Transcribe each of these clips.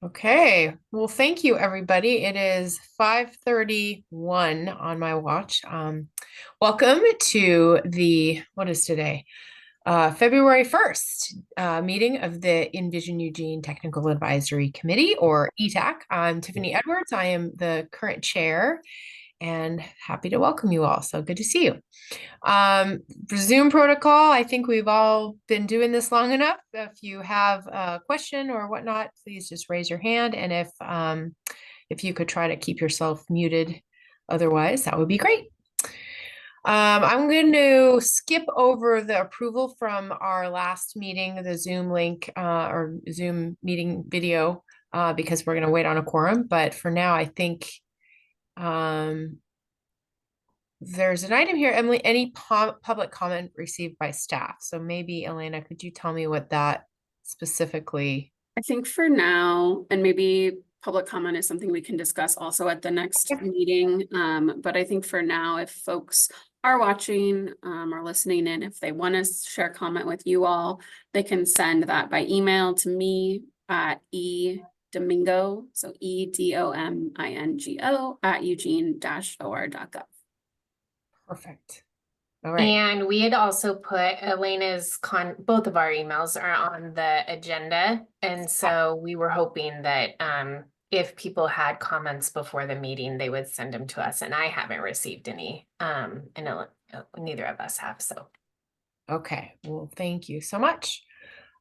Okay, well, thank you, everybody. It is 5:31 on my watch. Welcome to what is today? February 1st meeting of the Envision Eugene Technical Advisory Committee, or ETAC. I'm Tiffany Edwards. I am the current chair and happy to welcome you all. So good to see you. For Zoom protocol, I think we've all been doing this long enough. If you have a question or whatnot, please just raise your hand. And if you could try to keep yourself muted, otherwise, that would be great. I'm going to skip over the approval from our last meeting, the Zoom link or Zoom meeting video, because we're going to wait on a quorum. But for now, I think there's an item here, Emily, any public comment received by staff. So maybe, Elena, could you tell me what that specifically? I think for now, and maybe public comment is something we can discuss also at the next meeting. But I think for now, if folks are watching or listening in, if they want to share comment with you all, they can send that by email to me at edomingo, so EDOMINGO at eugene-or.gov. Perfect. All right. And we had also put Elena's both of our emails are on the agenda. And so we were hoping that if people had comments before the meeting, they would send them to us. And I haven't received any, and neither of us have, so. Okay, well, thank you so much.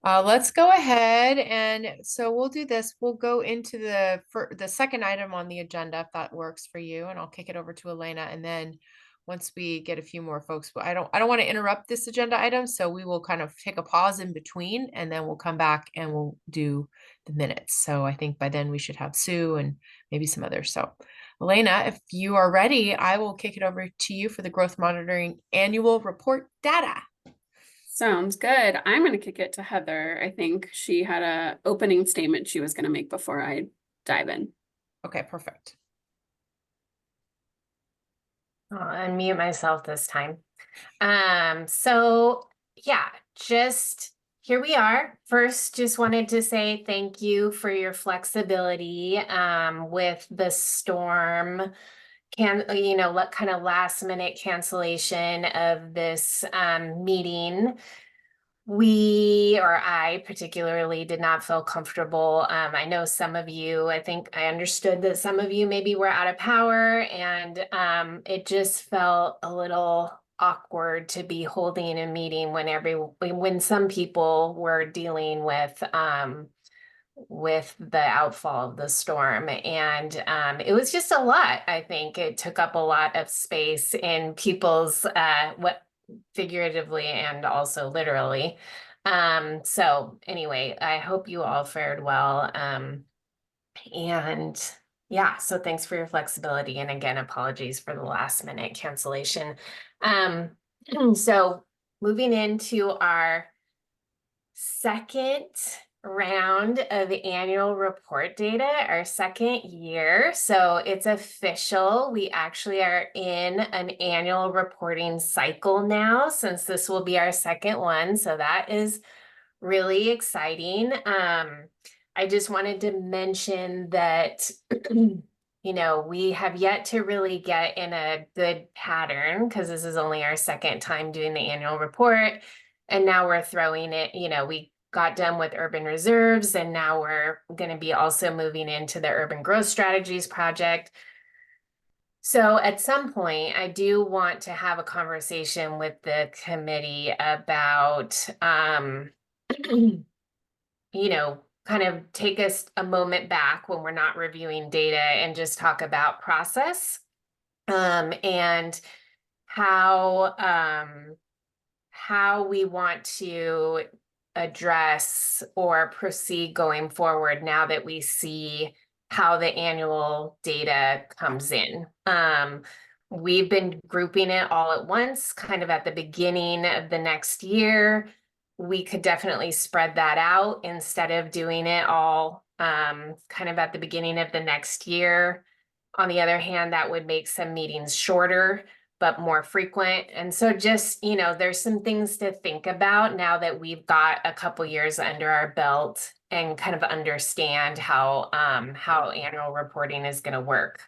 Let's go ahead, and so we'll do this. We'll go into the second item on the agenda, if that works for you, and I'll kick it over to Elena. And then once we get a few more folks, but I don't want to interrupt this agenda item, so we will kind of take a pause in between, and then we'll come back and we'll do the minutes. So I think by then we should have Sue and maybe some others. So Elena, if you are ready, I will kick it over to you for the growth monitoring annual report data. Sounds good. I'm going to kick it to Heather. I think she had a opening statement she was going to make before I dive in. Okay, perfect. I'll unmute myself this time. So yeah, just here we are. First, just wanted to say thank you for your flexibility with the storm kind of last minute cancellation of this meeting. I particularly did not feel comfortable. I know some of you, I think I understood that some of you maybe were out of power, and it just felt a little awkward to be holding a meeting when some people were dealing with the outfall of the storm. And it was just a lot. I think it took up a lot of space in people's figuratively and also literally. So anyway, I hope you all fared well. And yeah, so thanks for your flexibility. And again, apologies for the last minute cancellation. So moving into our second round of the annual report data, our second year. So it's official. We actually are in an annual reporting cycle now, since this will be our second one. So that is really exciting. I just wanted to mention that, we have yet to really get in a good pattern, because this is only our second time doing the annual report. And now we're throwing it, we got done with urban reserves, and now we're going to be also moving into the urban growth strategies project. So at some point, I do want to have a conversation with the committee about, kind of take us a moment back when we're not reviewing data and just talk about process, and how we want to address or proceed going forward now that we see how the annual data comes in. We've been grouping it all at once, kind of at the beginning of the next year. We could definitely spread that out instead of doing it all kind of at the beginning of the next year. On the other hand, that would make some meetings shorter. but more frequent. And so just, there's some things to think about now that we've got a couple years under our belt and kind of understand how annual reporting is going to work.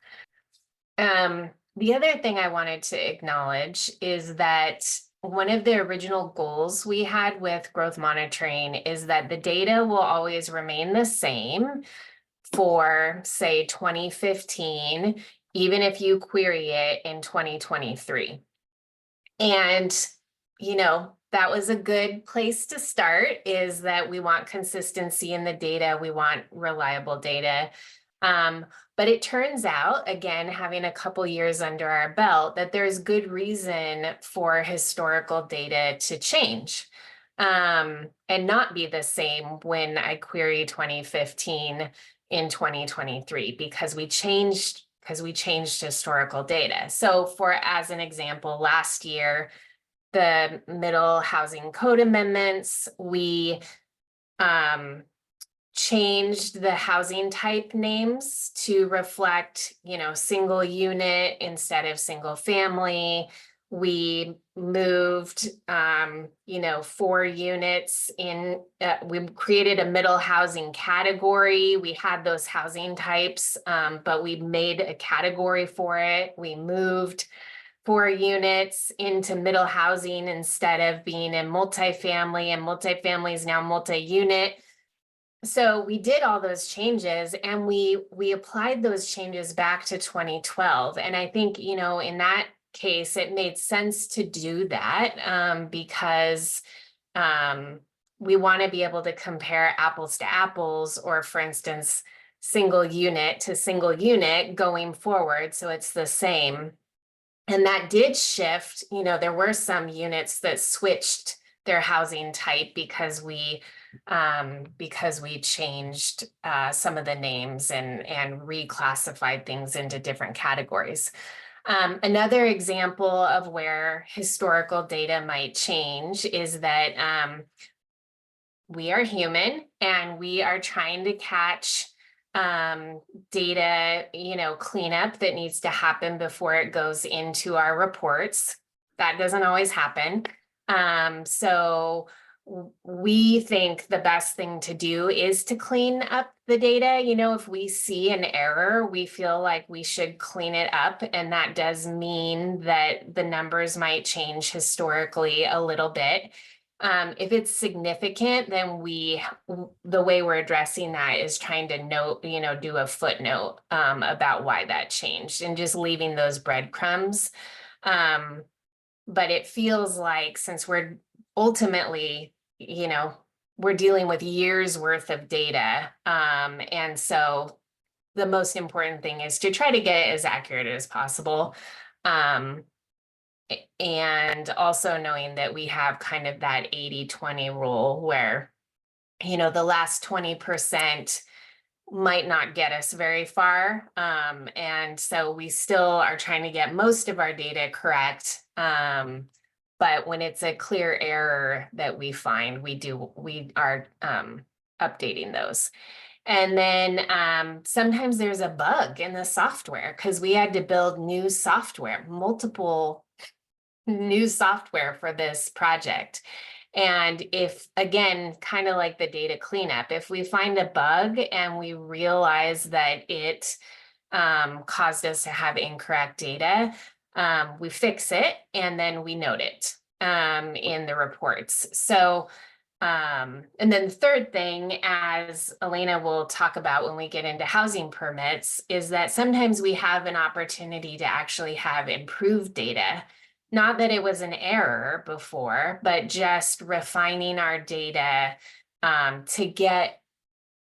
The other thing I wanted to acknowledge is that one of the original goals we had with growth monitoring is that the data will always remain the same for, say, 2015, even if you query it in 2023. And, that was a good place to start, is that we want consistency in the data. We want reliable data. But it turns out, again, having a couple years under our belt, that there's good reason for historical data to change and not be the same when I query 2015 in 2023, because we changed historical data. So as an example, last year, the Middle Housing Code amendments, we changed the housing type names to reflect, single unit instead of single family. We moved, 4 units in, we created a middle housing category. We had those housing types, but we made a category for it. We moved 4 units into middle housing instead of being in multifamily, and multifamily is now multi-unit. So we did all those changes, and we applied those changes back to 2012. And I think, in that case, it made sense to do that because we want to be able to compare apples to apples, or for instance, single unit to single unit going forward. So it's the same. And that did shift, there were some units that switched their housing type because we changed some of the names and reclassified things into different categories. Another example of where historical data might change is that we are human, and we are trying to catch data, cleanup that needs to happen before it goes into our reports. That doesn't always happen. So we think the best thing to do is to clean up the data. If we see an error, we feel like we should clean it up. And that does mean that the numbers might change historically a little bit. If it's significant, then the way we're addressing that is trying to do a footnote about why that changed, and just leaving those breadcrumbs. But it feels like, since we're ultimately, we're dealing with years worth of data. And so the most important thing is to try to get it as accurate as possible. And also knowing that we have kind of that 80-20 rule where, the last 20% might not get us very far. And so we still are trying to get most of our data correct. But when it's a clear error that we find, we are updating those. And then sometimes there's a bug in the software, because we had to build multiple new software for this project. And if, again, kind of like the data cleanup, if we find a bug and we realize that it caused us to have incorrect data, we fix it, and then we note it in the reports. So, and then the third thing, as Elena will talk about when we get into housing permits, is that sometimes we have an opportunity to actually have improved data. Not that it was an error before, but just refining our data to get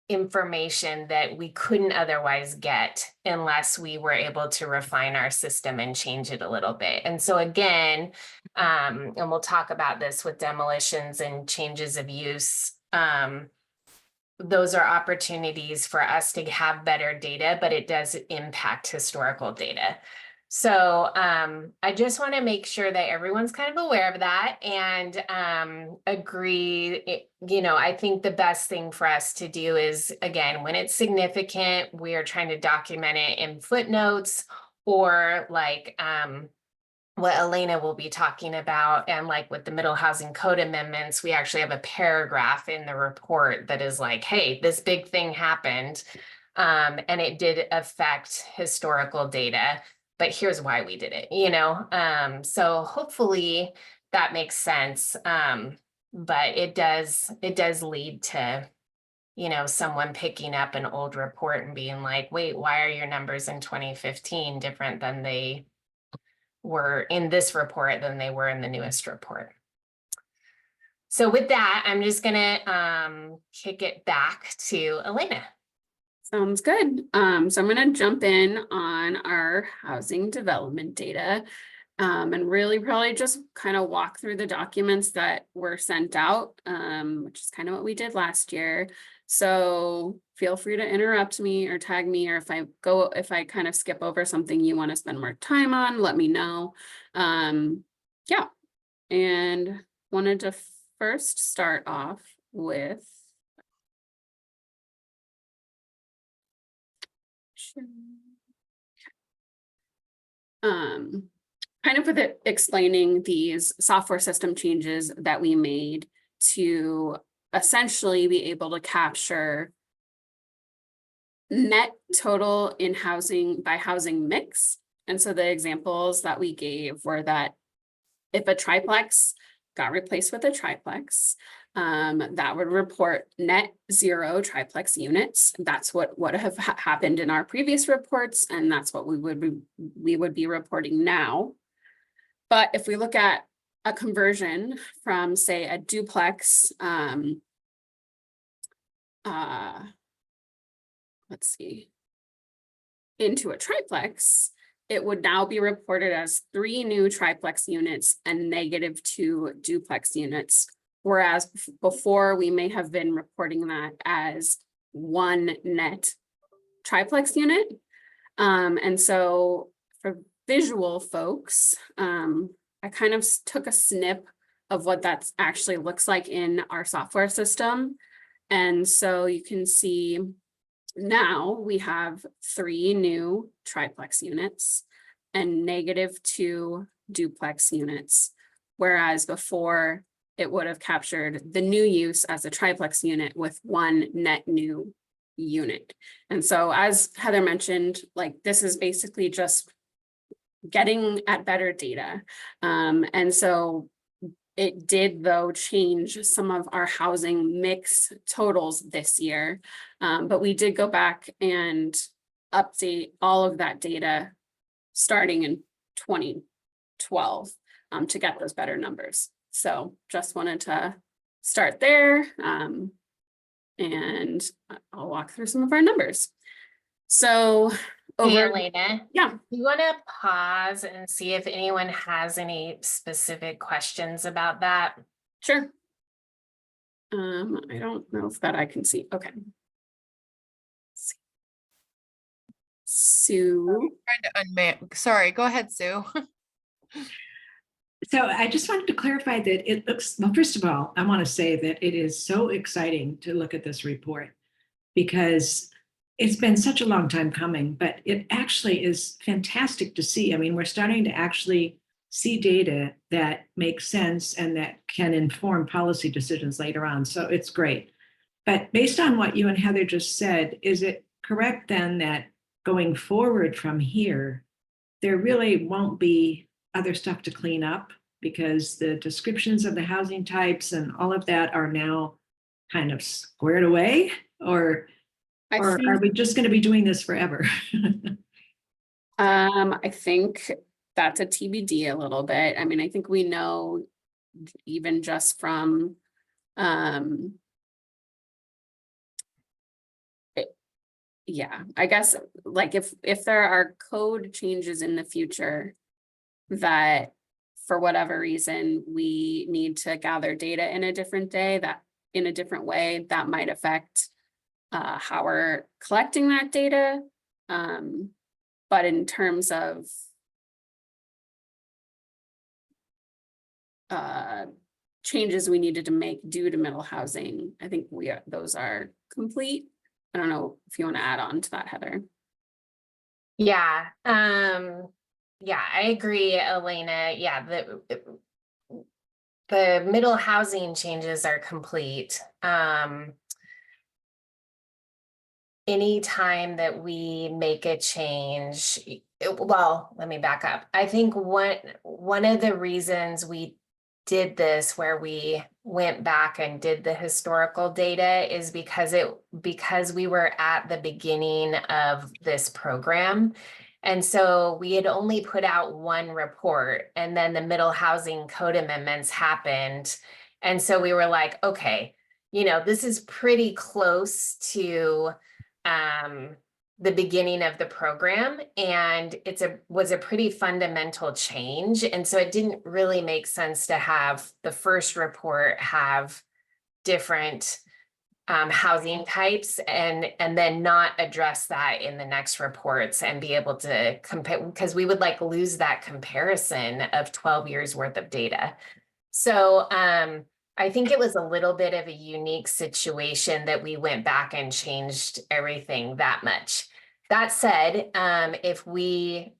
information that we couldn't otherwise get unless we were able to refine our system and change it a little bit. And so again, and we'll talk about this with demolitions and changes of use, those are opportunities for us to have better data, but it does impact historical data. So I just want to make sure that everyone's kind of aware of that and agree. I think the best thing for us to do is, again, when it's significant, we are trying to document it in footnotes, or like what Elena will be talking about. And like with the middle housing code amendments, we actually have a paragraph in the report that is like, hey, this big thing happened. And it did affect historical data, but here's why we did it, you know? So hopefully that makes sense. But it does lead to, you know, someone picking up an old report and being like, wait, why are your numbers in 2015 different than they were in this report than they were in the newest report? So with that, I'm just gonna kick it back to Elena. Sounds good. So I'm going to jump in on our housing development data, and really probably just kind of walk through the documents that were sent out, which is kind of what we did last year. So feel free to interrupt me or tag me, or if I kind of skip over something you want to spend more time on, let me know. Yeah, and wanted to first start off with kind of with it explaining these software system changes that we made to essentially be able to capture net total in housing by housing mix. And so the examples that we gave were that if a triplex got replaced with a triplex, that would report net 0 triplex units. That's what would have happened in our previous reports, and that's what we would be reporting now. But if we look at a conversion from, say, a duplex, let's see, into a triplex, it would now be reported as 3 new triplex units and -2 duplex units. Whereas before we may have been reporting that as 1 net triplex unit. And so for visual folks, I kind of took a snip of what that actually looks like in our software system. And so you can see now we have 3 new triplex units and -2 duplex units, whereas before it would have captured the new use as a triplex unit with 1 net new unit. And so as Heather mentioned, like this is basically just getting at better data. And so it did, though, change some of our housing mix totals this year. But we did go back and update all of that data starting in 2012 to get those better numbers. So just wanted to start there, and I'll walk through some of our numbers. So Hey, Elena. Yeah. You want to pause and see if anyone has any specific questions about that? Sure. I don't know if that I can see. Okay. Sue. Trying to unmute. Sorry, go ahead, Sue. So I just wanted to clarify that it looks, well, first of all, I want to say that it is so exciting to look at this report because it's been such a long time coming, but it actually is fantastic to see. I mean, we're starting to actually see data that makes sense and that can inform policy decisions later on. So it's great. But based on what you and Heather just said, is it correct then that going forward from here, there really won't be other stuff to clean up because the descriptions of the housing types and all of that are now kind of squared away? Or are we just going to be doing this forever? I think that's a TBD a little bit. I mean, I think we know even just from yeah, I guess like if there are code changes in the future that for whatever reason we need to gather data in a different way, that might affect how we're collecting that data. But in terms of changes we needed to make due to middle housing, I think those are complete. I don't know if you want to add on to that, Heather. Yeah. Yeah, I agree, Elena. Yeah, the middle housing changes are complete. Anytime that we make a change, well, let me back up. I think one of the reasons we did this, where we went back and did the historical data, is because we were at the beginning of this program. And so we had only put out one report, and then the middle housing code amendments happened. And so we were like, okay, this is pretty close to the beginning of the program, and was a pretty fundamental change. And so it didn't really make sense to have the first report have different housing types and then not address that in the next reports and be able to compare, because we would like lose that comparison of 12 years worth of data. So I think it was a little bit of a unique situation that we went back and changed everything that much. That said, if we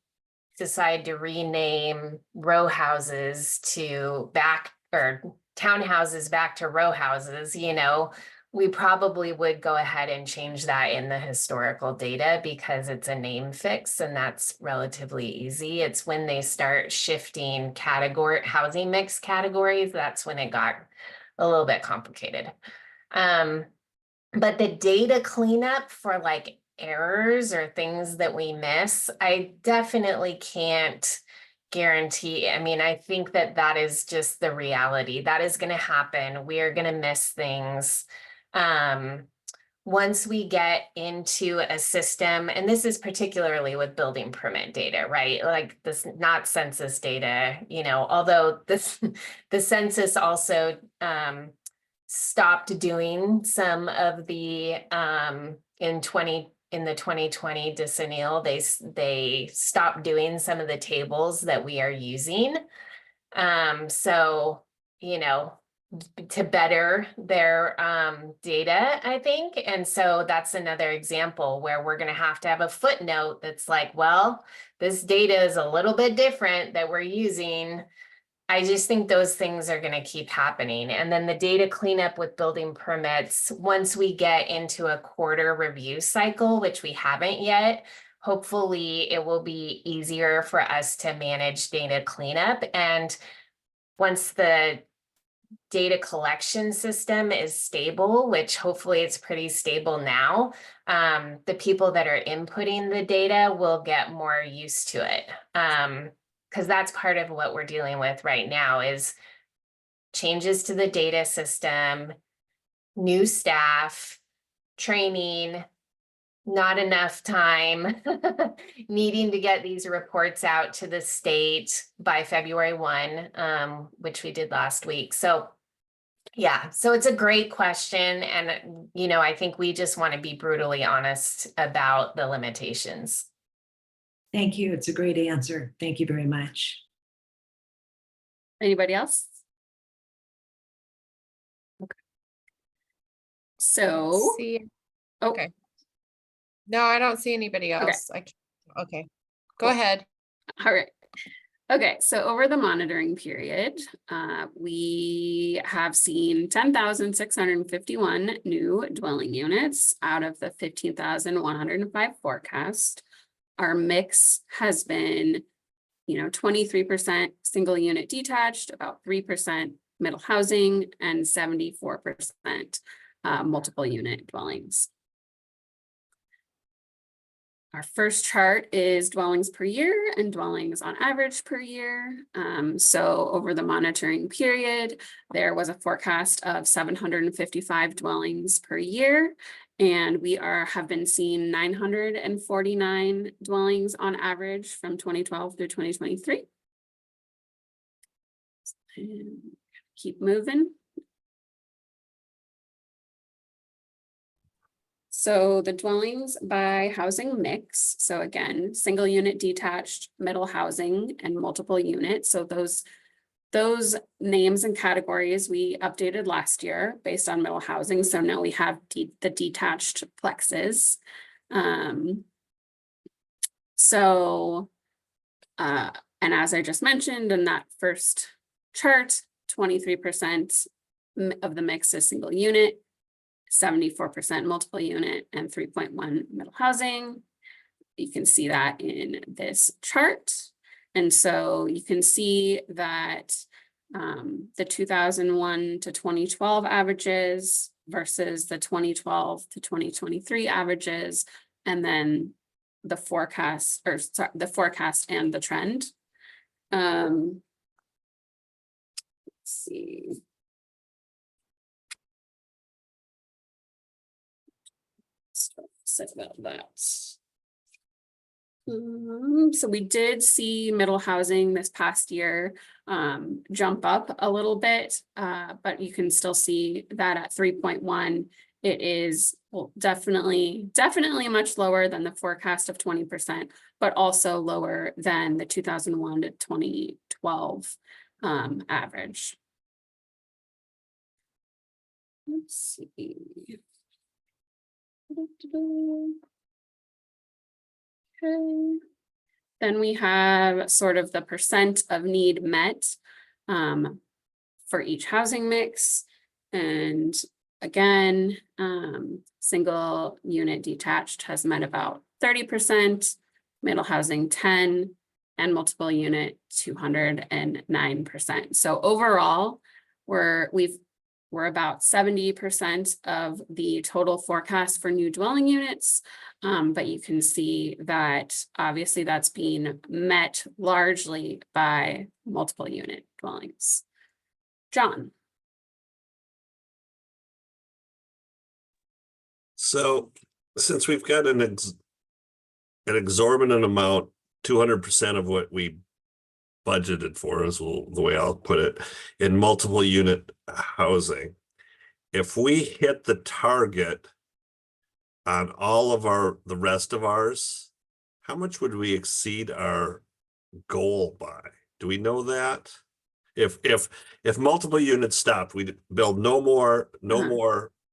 decide to rename row houses or townhouses back to row houses, we probably would go ahead and change that in the historical data because it's a name fix, and that's relatively easy. It's when they start shifting housing mix categories, that's when it got a little bit complicated. But the data cleanup for like errors or things that we miss, I definitely can't guarantee. I mean, I think that is just the reality. That is going to happen. We are going to miss things. Once we get into a system, and this is particularly with building permit data, right? Like this, not census data, although the census also stopped doing some of the in the 2020 decennial, they stopped doing some of the tables that we are using. So, to better their data, I think. And so that's another example where we're going to have a footnote that's like, well, this data is a little bit different that we're using. I just think those things are going to keep happening. And then the data cleanup with building permits, once we get into a quarter review cycle, which we haven't yet, hopefully it will be easier for us to manage data cleanup. And once the data collection system is stable, which hopefully it's pretty stable now, the people that are inputting the data will get more used to it. Because that's part of what we're dealing with right now is changes to the data system, new staff, training, not enough time, needing to get these reports out to the state by February 1, which we did last week. So yeah, so it's a great question. And, I think we just want to be brutally honest about the limitations. Thank you. It's a great answer. Thank you very much. Anybody else? Okay. So, See, oh, okay. No, I don't see anybody else. Okay, go Cool. ahead. All right. Okay, so over the monitoring period, we have seen 10,651 new dwelling units out of the 15,105 forecast. Our mix has been, 23% single unit detached, about 3% middle housing, and 74% multiple unit dwellings. Our first chart is dwellings per year and dwellings on average per year. So over the monitoring period, there was a forecast of 755 dwellings per year, and we have been seeing 949 dwellings on average from 2012 through 2023. And keep moving. So the dwellings by housing mix. So again, single unit detached, middle housing, and multiple units. So those names and categories we updated last year based on middle housing. So now we have the detached plexes. So And as I just mentioned in that first chart, 23% of the mix is single unit, 74% multiple unit, and 3.1 middle housing. You can see that in this chart. And so you can see that the 2001 to 2012 averages versus the 2012 to 2023 averages, and then the forecast, or sorry, the forecast and the trend. Let's see. Say about that. So we did see middle housing this past year jump up a little bit, but you can still see that at 3.1, it is definitely much lower than the forecast of 20%, but also lower than the 2001 to 2012 average. Let's see. Okay. Then we have sort of the percent of need met for each housing mix. And again, single unit detached has met about 30%, middle housing 10%, and multiple unit 209%. So overall, we're about 70% of the total forecast for new dwelling units. But you can see that obviously that's being met largely by multiple unit dwellings. John. So since we've got an exorbitant amount, 200% of what we budgeted for is the way I'll put it, in multiple unit housing. If we hit the target on all of the rest of ours, how much would we exceed our goal by? Do we know that? If multiple units stopped, we'd build no more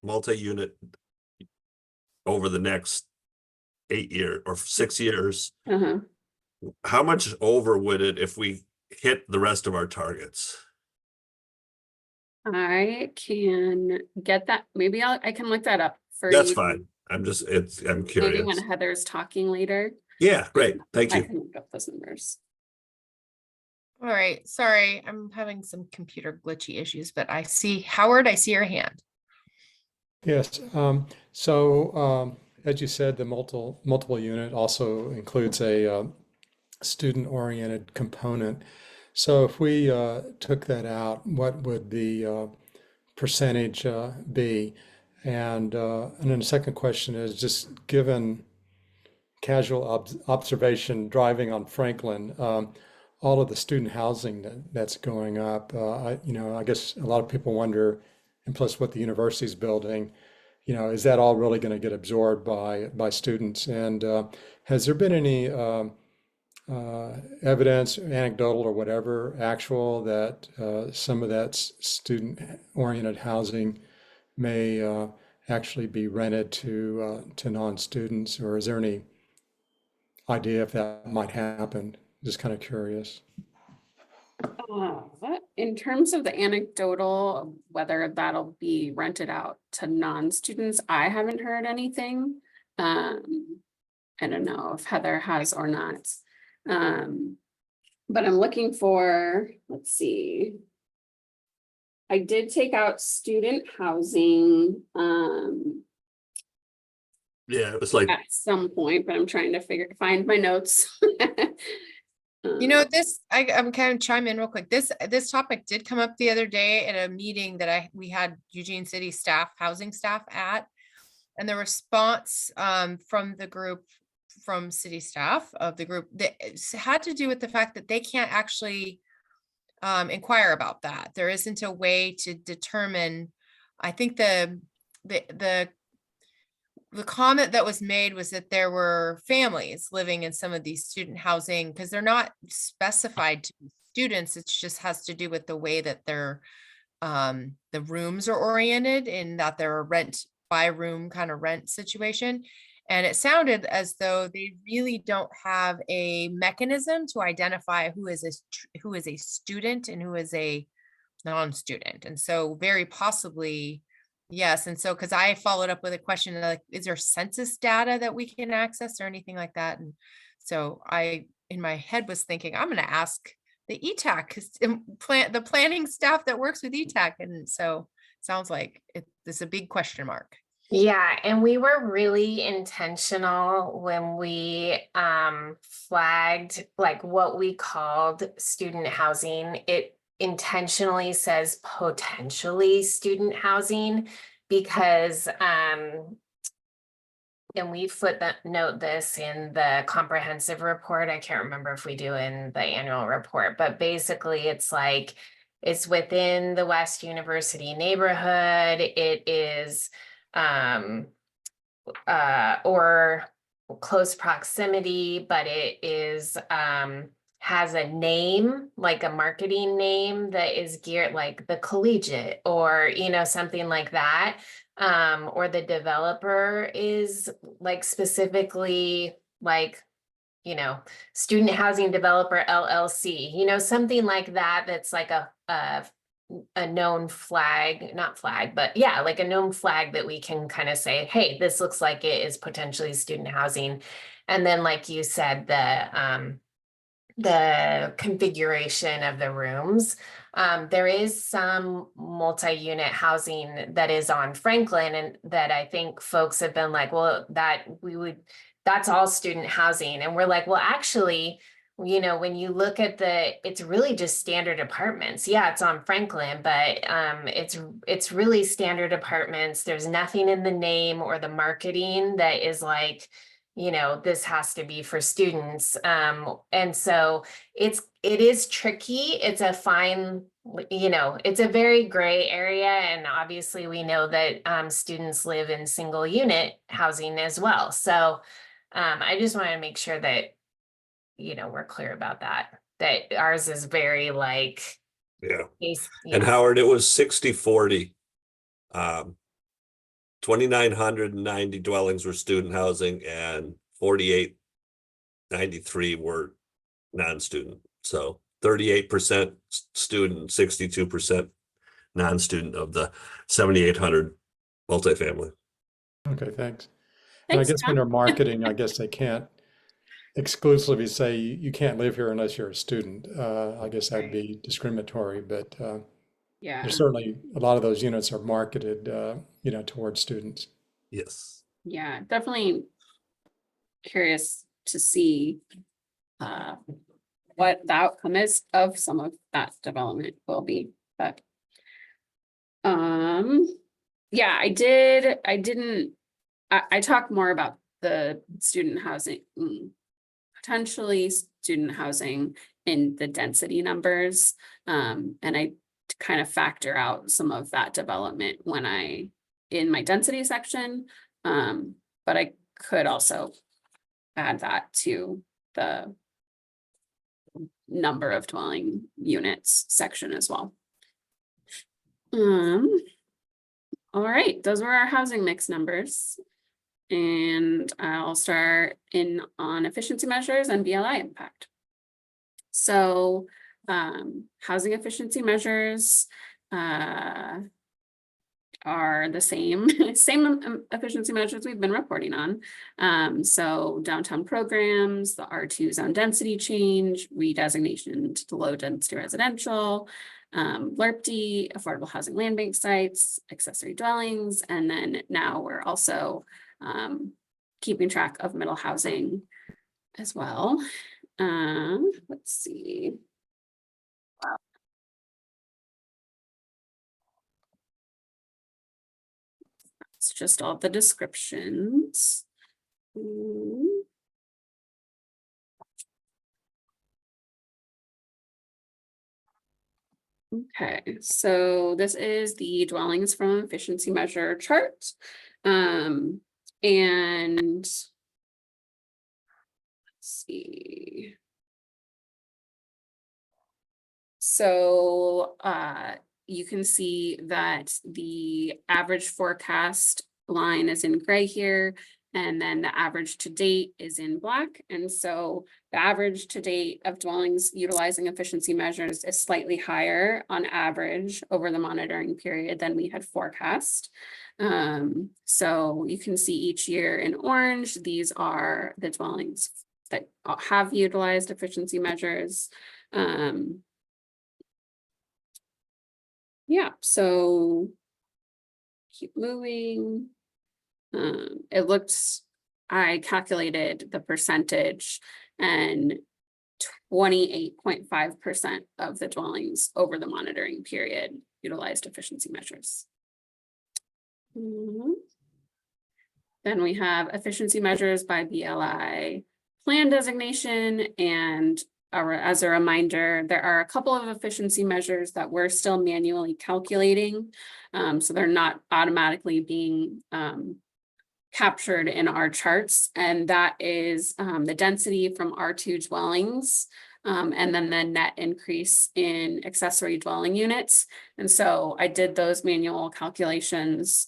multi-unit over the next 8 years or 6 years. How much over would it if we hit the rest of our targets? I can get that. Maybe I can look that up for That's you. fine. I'm curious. Maybe when Heather's talking later. Yeah, great. Thank I you. can look up those numbers. All right, sorry, I'm having some computer glitchy issues, but I see, Howard, I see your hand. Yes, as you said, the multiple unit also includes a student-oriented component. So if we took that out, what would the percentage be? And then the second question is, just given casual observation driving on Franklin, all of the student housing that's going up, I guess a lot of people wonder, and plus what the university's building, is that all really going to get absorbed by students? And has there been any evidence, anecdotal or whatever, actual, that some of that student-oriented housing may actually be rented to non-students, or is there any idea if that might happen? Just kind of curious. In terms of the anecdotal, whether that'll be rented out to non-students, I haven't heard anything. I don't know if Heather has or not. But I'm looking for, let's see. I did take out student housing Yeah, it was like at some point, but I'm trying to find my notes. I'm kind of chime in real quick. This topic did come up the other day at a meeting that we had Eugene City housing staff at, and the response from the group, from city staff of the group, that had to do with the fact that they can't actually inquire about that. There isn't a way to determine. I think the comment that was made was that there were families living in some of these student housing, because they're not specified to students. It just has to do with the way that the rooms are oriented, in that they're a rent by room kind of rent situation. And it sounded as though they really don't have a mechanism to identify who is a student and who is a non-student. And so very possibly, yes. And so, because I followed up with a question like, is there census data that we can access or anything like that? And so I, in my head, was thinking, I'm going to ask the ETAC, the planning staff that works with ETAC. And so sounds like it's a big question mark. Yeah, and we were really intentional when we flagged like what we called student housing. It intentionally says potentially student housing because and we footnote this in the comprehensive report. I can't remember if we do in the annual report, but basically it's like it's within the West University neighborhood. It is or close proximity, but it is has a name, like a marketing name that is geared like the collegiate or something like that. Or the developer is like specifically like student housing developer LLC, something like that. That's like a known flag, not flag, but yeah, like a known flag that we can kind of say, hey, this looks like it is potentially student housing. And then, like you said, the configuration of the rooms. There is some multi-unit housing that is on Franklin, and that I think folks have been like, well, that's all student housing. And we're like, well, actually, when you look at it's really just standard apartments. Yeah, it's on Franklin, but it's really standard apartments. There's nothing in the name or the marketing that is like, this has to be for students. And so it is tricky. It's a fine, it's a very gray area. And obviously we know that students live in single unit housing as well. So I just want to make sure that, we're clear about that ours is very like, Yeah. and And Howard, it was 60-40. 2,990 dwellings were student housing and 4,893 were non-student. So 38% student, 62% non-student of the 7,800 multifamily. Okay, thanks. And I Thanks, guess when John. they're marketing, I guess they can't exclusively say you can't live here unless you're a student. I guess that'd be discriminatory, but Yeah. there's certainly a lot of those units are marketed, towards students. Yes. Yeah, definitely curious to see what the outcome is of some of that development will be, but yeah, I talked more about the student housing, potentially student housing in the density numbers. And I kind of factor out some of that development in my density section. But I could also add that to the number of dwelling units section as well. All right, those were our housing mix numbers. And I'll start in on efficiency measures and BLI impact. So housing efficiency measures are the same efficiency measures we've been reporting on. So downtown programs, the R2 zone density change, redesignation to low density residential, LRPD, affordable housing land bank sites, accessory dwellings, and then now we're also keeping track of middle housing as well. Let's see. It's just all the descriptions. Okay, so this is the dwellings from efficiency measure chart. And let's see. So you can see that the average forecast line is in gray here, And then the average to date is in black. And so the average to date of dwellings utilizing efficiency measures is slightly higher on average over the monitoring period than we had forecast. So you can see each year in orange, these are the dwellings that have utilized efficiency measures. Yeah, so keep moving. It looks, I calculated the percentage, and 28.5% of the dwellings over the monitoring period utilized efficiency measures. Then we have efficiency measures by BLI plan designation, and as a reminder, there are a couple of efficiency measures that we're still manually calculating. So they're not automatically being captured in our charts, and that is the density from R2 dwellings, and then the net increase in accessory dwelling units. And so I did those manual calculations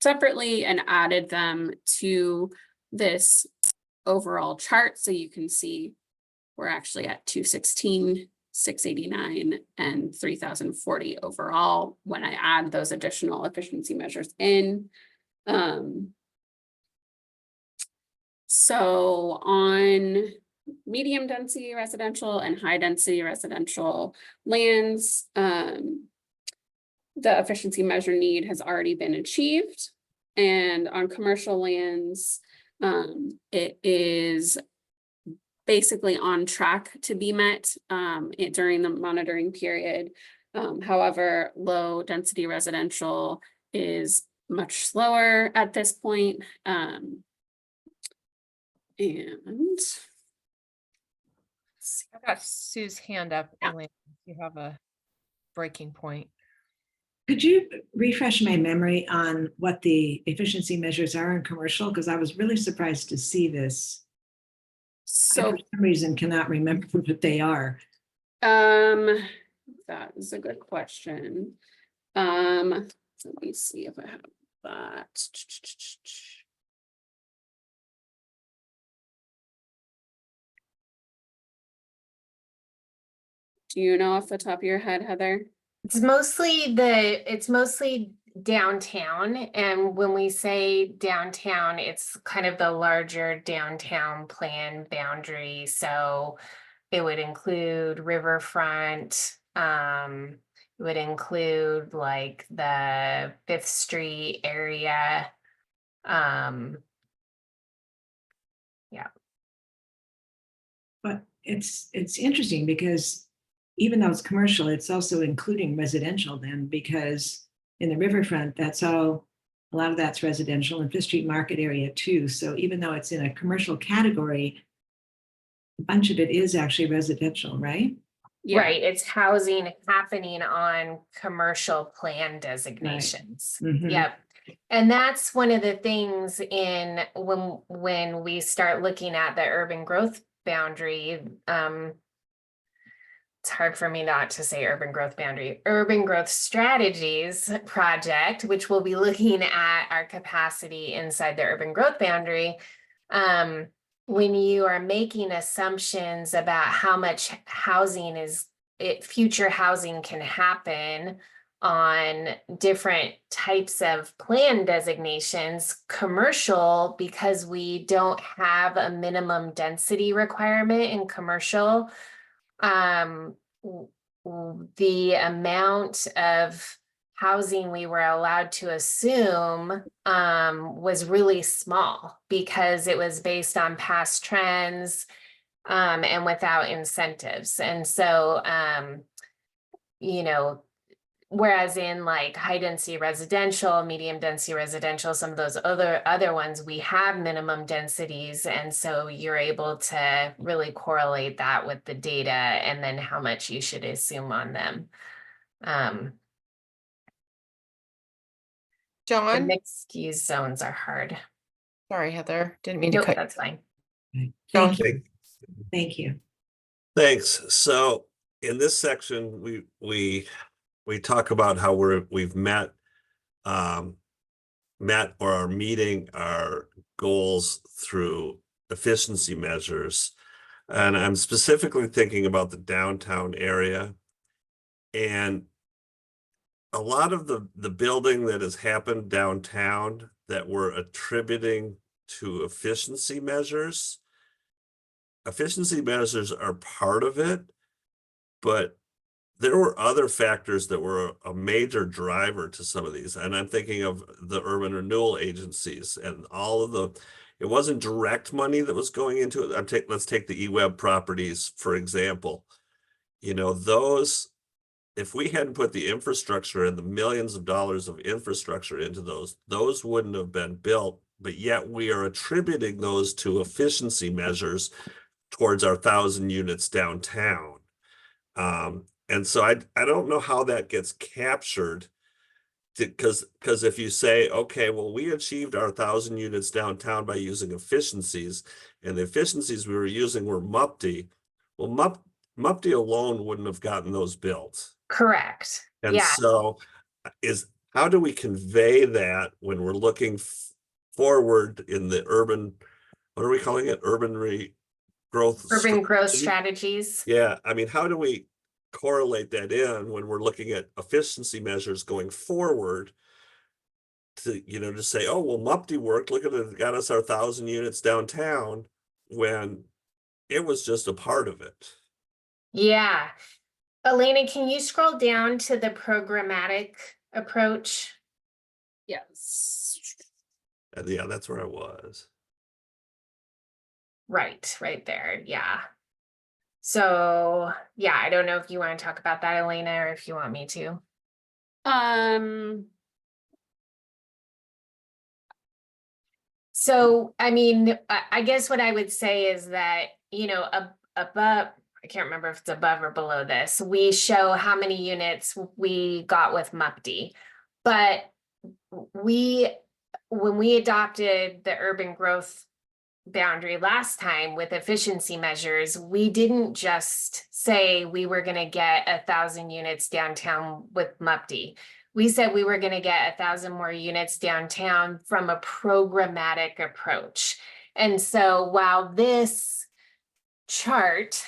separately and added them to this overall chart. So you can see we're actually at 216, 689, and 3040 overall when I add those additional efficiency measures in. So on medium density residential and high density residential lands, the efficiency measure need has already been achieved. And on commercial lands, it is basically on track to be met during the monitoring period. However, low density residential is much slower at this point. And I've got Sue's hand up, Elaine, if you have a breaking point. Could you refresh my memory on what the efficiency measures are in commercial? Because I was really surprised to see this. I, so for some reason, cannot remember what they are. that is a good question. Let me see if I have that. Do you know off the top of your head, Heather? It's mostly downtown, and when we say downtown, it's kind of the larger downtown plan boundary. So it would include riverfront, it would include like the 5th Street area. Yeah. But it's interesting because even though it's commercial, it's also including residential then, because in the riverfront, that's all, a lot of that's residential, and 5th Street Market area too. So even though it's in a commercial category, a bunch of it is actually residential, right? Yeah. Right, it's housing happening on commercial plan designations. Mhm. Yep. And that's one of the things in when we start looking at the urban growth boundary, it's hard for me not to say urban growth boundary, urban growth strategies project, which will be looking at our capacity inside the urban growth boundary. When you are making assumptions about how much housing future housing can happen on different types of plan designations, commercial, because we don't have a minimum density requirement in commercial, the amount of housing we were allowed to assume was really small because it was based on past trends and without incentives. And so, you know, whereas in like high density residential, medium density residential, some of those other ones, we have minimum densities. And so you're able to really correlate that with the data and then how much you should assume on them. The John, mixed use zones are hard. sorry, Heather, didn't mean to Nope, cut. that's fine. John, Thank you. Thank you. Thanks. So in this section, we talk about how we've met or are meeting our goals through efficiency measures. And I'm specifically thinking about the downtown area. And a lot of the building that has happened downtown that we're attributing to efficiency measures are part of it, but there were other factors that were a major driver to some of these. And I'm thinking of the urban renewal agencies and all of it wasn't direct money that was going into it. Let's take the eWeb properties, for example. You know, if we hadn't put the infrastructure and the millions of dollars of infrastructure into those wouldn't have been built, but yet we are attributing those to efficiency measures towards our 1,000 units downtown. And so I don't know how that gets captured, because if you say, okay, well, we achieved our 1,000 units downtown by using efficiencies, and the efficiencies we were using were MUPD. Well, MUPD alone wouldn't have gotten those built. Correct. And Yeah. so how do we convey that when we're looking forward in the urban, what are we calling it? Urban growth strategies. Yeah, I mean, how do we correlate that in when we're looking at efficiency measures going forward to, to say, oh, well, MUPD worked, look at it, it got us our 1,000 units downtown, when it was just a part of it. Yeah. Elena, can you scroll down to the programmatic approach? Yes. Yeah, that's where I was. Right there. Yeah. So, yeah, I don't know if you want to talk about that, Elena, or if you want me to. So, I mean, I guess what I would say is that, above, I can't remember if it's above or below this, we show how many units we got with MUPD. But when we adopted the urban growth boundary last time with efficiency measures, we didn't just say we were going to get 1,000 units downtown with MUPD. We said we were going to get 1,000 more units downtown from a programmatic approach. And so while this chart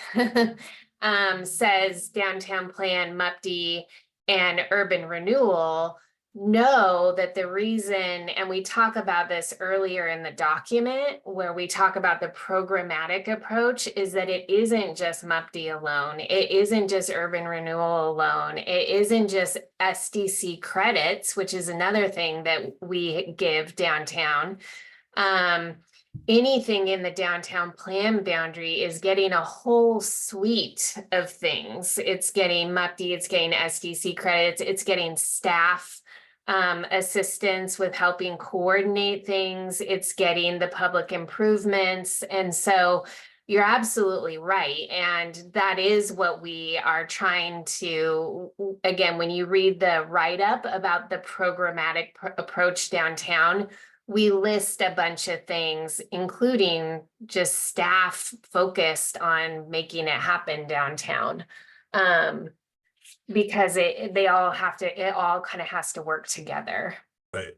says downtown plan, MUPD, and urban renewal, know that the reason, and we talk about this earlier in the document where we talk about the programmatic approach, is that it isn't just MUPD alone. It isn't just urban renewal alone. It isn't just SDC credits, which is another thing that we give downtown. Anything in the downtown plan boundary is getting a whole suite of things. It's getting MUPD, it's getting SDC credits, it's getting staff assistance with helping coordinate things, it's getting the public improvements. And so you're absolutely right. And that is what we are trying to, again, when you read the write-up about the programmatic approach downtown, we list a bunch of things, including just staff focused on making it happen downtown. Because it all kind of has to work together. Right.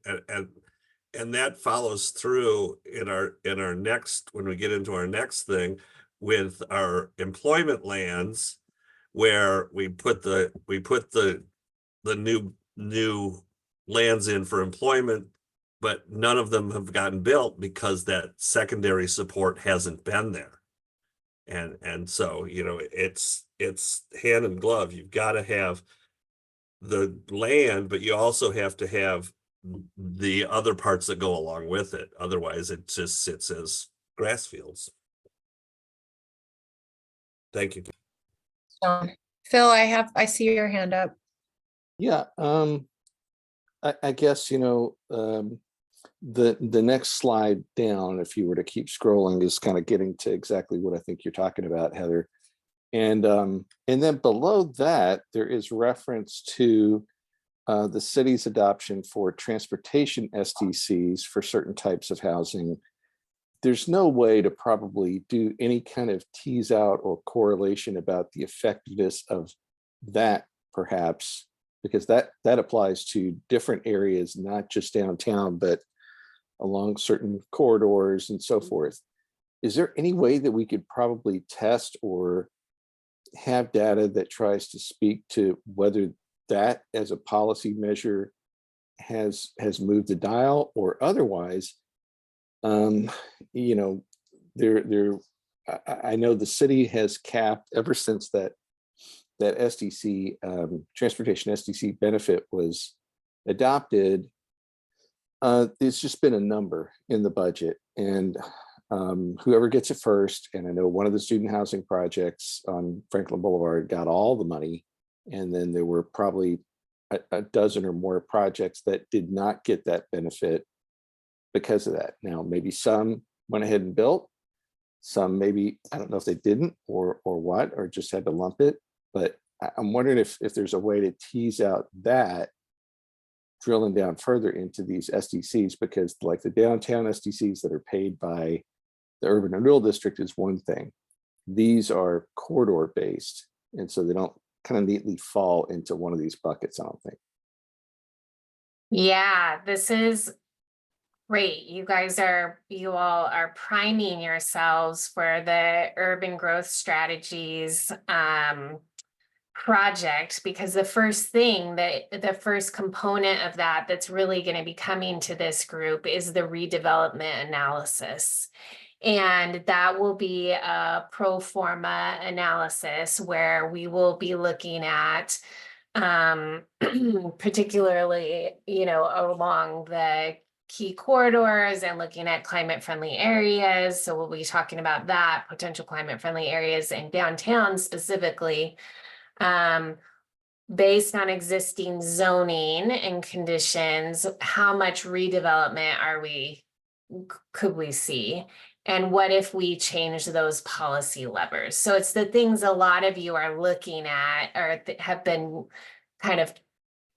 And that follows through in our next, when we get into our next thing with our employment lands, where we put the new lands in for employment, but none of them have gotten built because that secondary support hasn't been there. And so, it's hand in glove. You've got to have the land, but you also have to have the other parts that go along with it. Otherwise, it just sits as grass fields. Thank you. Phil, I see your hand up. Yeah, I guess, the next slide down, if you were to keep scrolling, is kind of getting to exactly what I think you're talking about, Heather. And then below that, there is reference to the city's adoption for transportation SDCs for certain types of housing. There's no way to probably do any kind of tease out or correlation about the effectiveness of that, perhaps, because that applies to different areas, not just downtown, but along certain corridors and so forth. Is there any way that we could probably test or have data that tries to speak to whether that as a policy measure has moved the dial, or otherwise, you know, I know the city has capped ever since that SDC transportation SDC benefit was adopted. It's just been a number in the budget, and whoever gets it first, and I know one of the student housing projects on Franklin Boulevard got all the money, and then there were probably a dozen or more projects that did not get that benefit because of that. Now, maybe some went ahead and built, some maybe, I don't know if they didn't or what, or just had to lump it, but I'm wondering if there's a way to tease out that, drilling down further into these SDCs, because like the downtown SDCs that are paid by the urban renewal district is one thing. These are corridor based, and so they don't kind of neatly fall into one of these buckets, I don't think. Yeah, this is great. You all are priming yourselves for the urban growth strategies project, because the first component of that that's really going to be coming to this group is the redevelopment analysis. And that will be a pro forma analysis where we will be looking at particularly, along the key corridors and looking at climate friendly areas. So we'll be talking about that, potential climate friendly areas in downtown specifically, based on existing zoning and conditions. How much redevelopment could we see? And what if we change those policy levers? So it's the things a lot of you are looking at, or have been kind of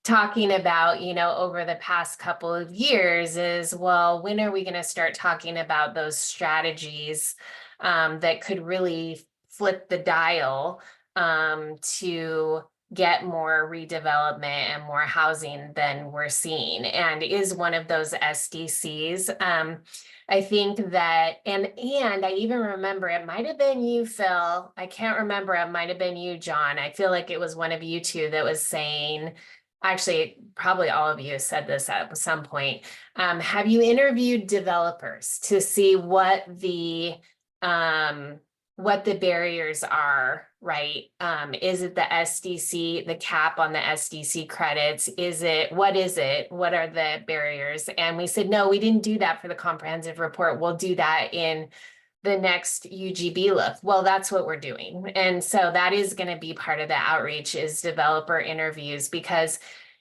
talking about, over the past couple of years, is, well, when are we going to start talking about those strategies that could really flip the dial to get more redevelopment and more housing than we're seeing, and is one of those SDCs. I think that, and I even remember, it might have been you, Phil. I can't remember. It might have been you, John. I feel like it was one of you two that was saying, actually, probably all of you said this at some point. Have you interviewed developers to see what the barriers are, right? Is it the SDC, the cap on the SDC credits? What is it? What are the barriers? And we said, no, we didn't do that for the comprehensive report. We'll do that in the next UGB look. Well, that's what we're doing. And so that is going to be part of the outreach, is developer interviews, because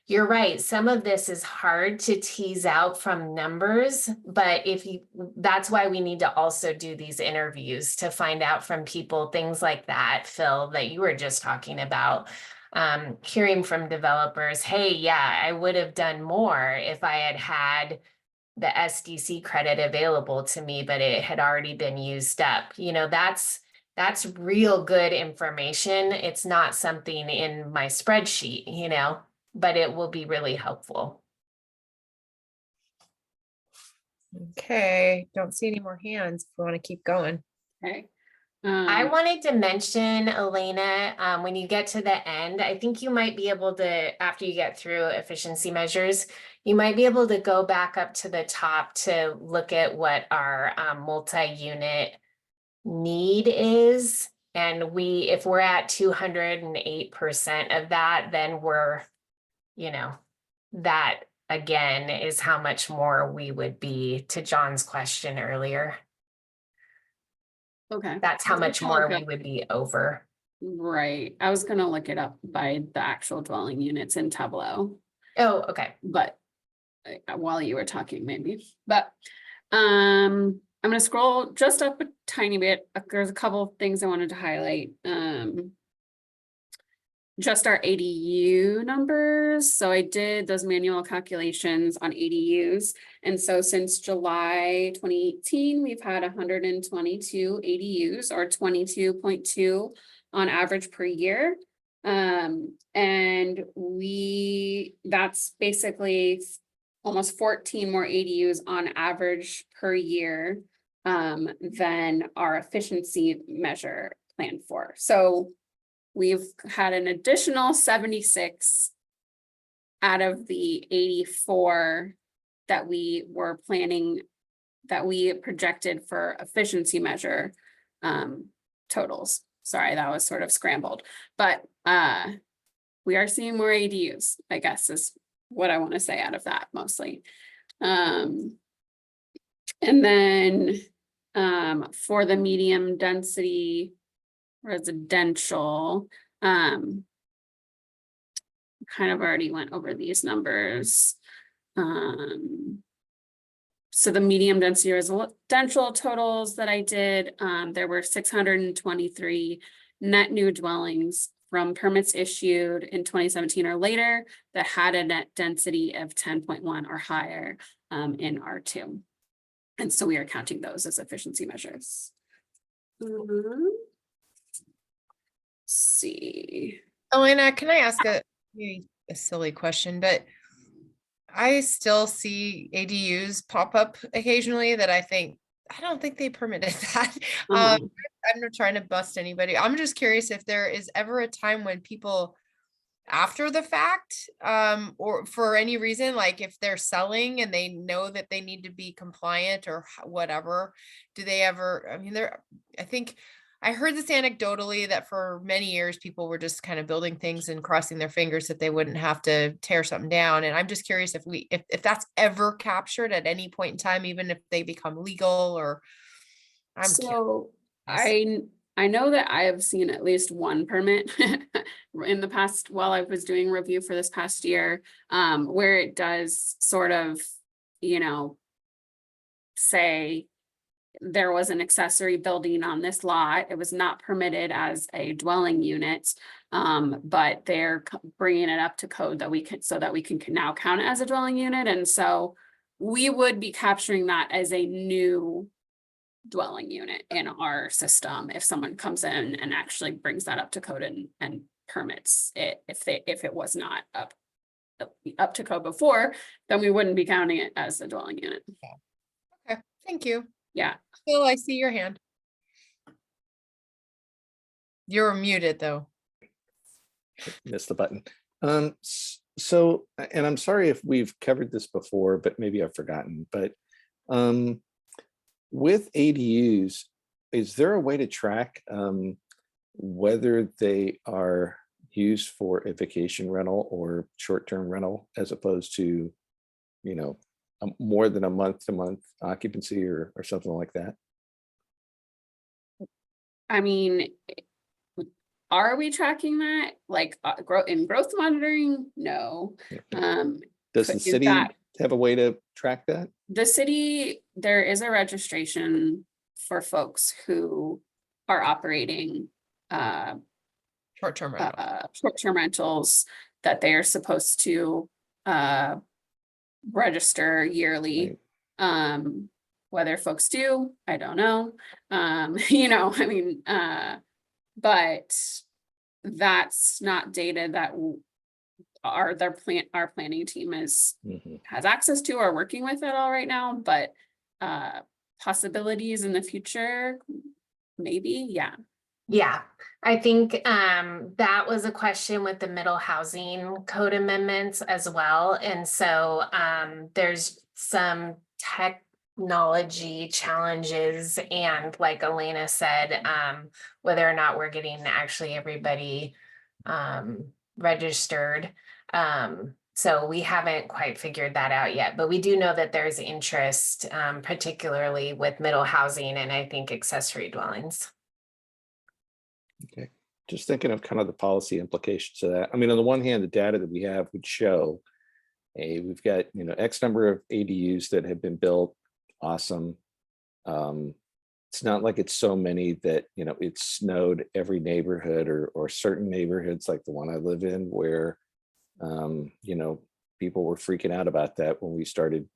you're right. Some of this is hard to tease out from numbers, but that's why we need to also do these interviews to find out from people things like that, Phil, that you were just talking about, hearing from developers. Hey, yeah, I would have done more if I had had the SDC credit available to me, but it had already been used up. That's real good information. It's not something in my spreadsheet, but it will be really helpful. Okay, don't see any more hands. If we want to keep going. Okay. I wanted to mention, Elena, when you get to the end, I think you might be able to, after you get through efficiency measures, you might be able to go back up to the top to look at what our multi-unit need is. And if we're at 208% of that, then we're, that again is how much more we would be, to John's question earlier. Okay. That's how much more we would be over. Right. I was going to look it up by the actual dwelling units in Tableau. Oh, okay. But while you were talking, maybe. But I'm going to scroll just up a tiny bit. There's a couple of things I wanted to highlight. Just our ADU numbers. So I did those manual calculations on ADUs. And so since July 2018, we've had 122 ADUs, or 22.2 on average per year. And that's basically almost 14 more ADUs on average per year than our efficiency measure planned for. So we've had an additional 76 out of the 84 that we were planning, that we projected for efficiency measure totals. Sorry, that was sort of scrambled, but we are seeing more ADUs, I guess, is what I want to say out of that mostly. And then for the medium density residential, kind of already went over these numbers. So the medium density residential totals that I did, there were 623 net new dwellings from permits issued in 2017 or later that had a net density of 10.1 or higher in R2. And so we are counting those as efficiency measures. Let's see. Elena, can I ask maybe a silly question, but I still see ADUs pop up occasionally that I don't think they permitted that. I'm not trying to bust anybody. I'm just curious if there is ever a time when people after the fact, or for any reason, like if they're selling and they know that they need to be compliant or whatever, do they ever, I mean, I think I heard this anecdotally that for many years, people were just kind of building things and crossing their fingers that they wouldn't have to tear something down. And I'm just curious if that's ever captured at any point in time, even if they become legal or So I know that I have seen at least one permit in the past while I was doing review for this past year, where it does sort of, you know, say there was an accessory building on this lot. It was not permitted as a dwelling unit, but they're bringing it up to code that we can, so that we can now count it as a dwelling unit. And so we would be capturing that as a new dwelling unit in our system if someone comes in and actually brings that up to code and permits it. If it was not up to code before, then we wouldn't be counting it as a dwelling unit. okay, thank you. Yeah. Phil, I see your hand. You're muted though. Missed the button. So, and I'm sorry if we've covered this before, but maybe I've forgotten, but with ADUs, is there a way to track whether they are used for a vacation rental or short-term rental as opposed to, you know, more than a month-to-month occupancy or something like that? I mean, are we tracking that? Like growth monitoring? No. Does the city have a way to track that? The city, there is a registration for folks who are operating Short-term rental. short-term rentals that they are supposed to register yearly. Right. Whether folks do, I don't know. You know, I mean, but that's not data that our planning team has access to or working with it all right now, but possibilities in the future, maybe, yeah. Yeah, I think that was a question with the middle housing code amendments as well. And so there's some technology challenges, and like Elena said, whether or not we're getting actually everybody registered. So we haven't quite figured that out yet, but we do know that there's interest, particularly with middle housing and I think accessory dwellings. Okay, just thinking of kind of the policy implications of that. I mean, on the one hand, the data that we have would show, hey, we've got, you know, X number of ADUs that have been built. Awesome. It's not like it's so many that, you know, it's snowed every neighborhood or certain neighborhoods like the one I live in where, you know, people were freaking out about that when we started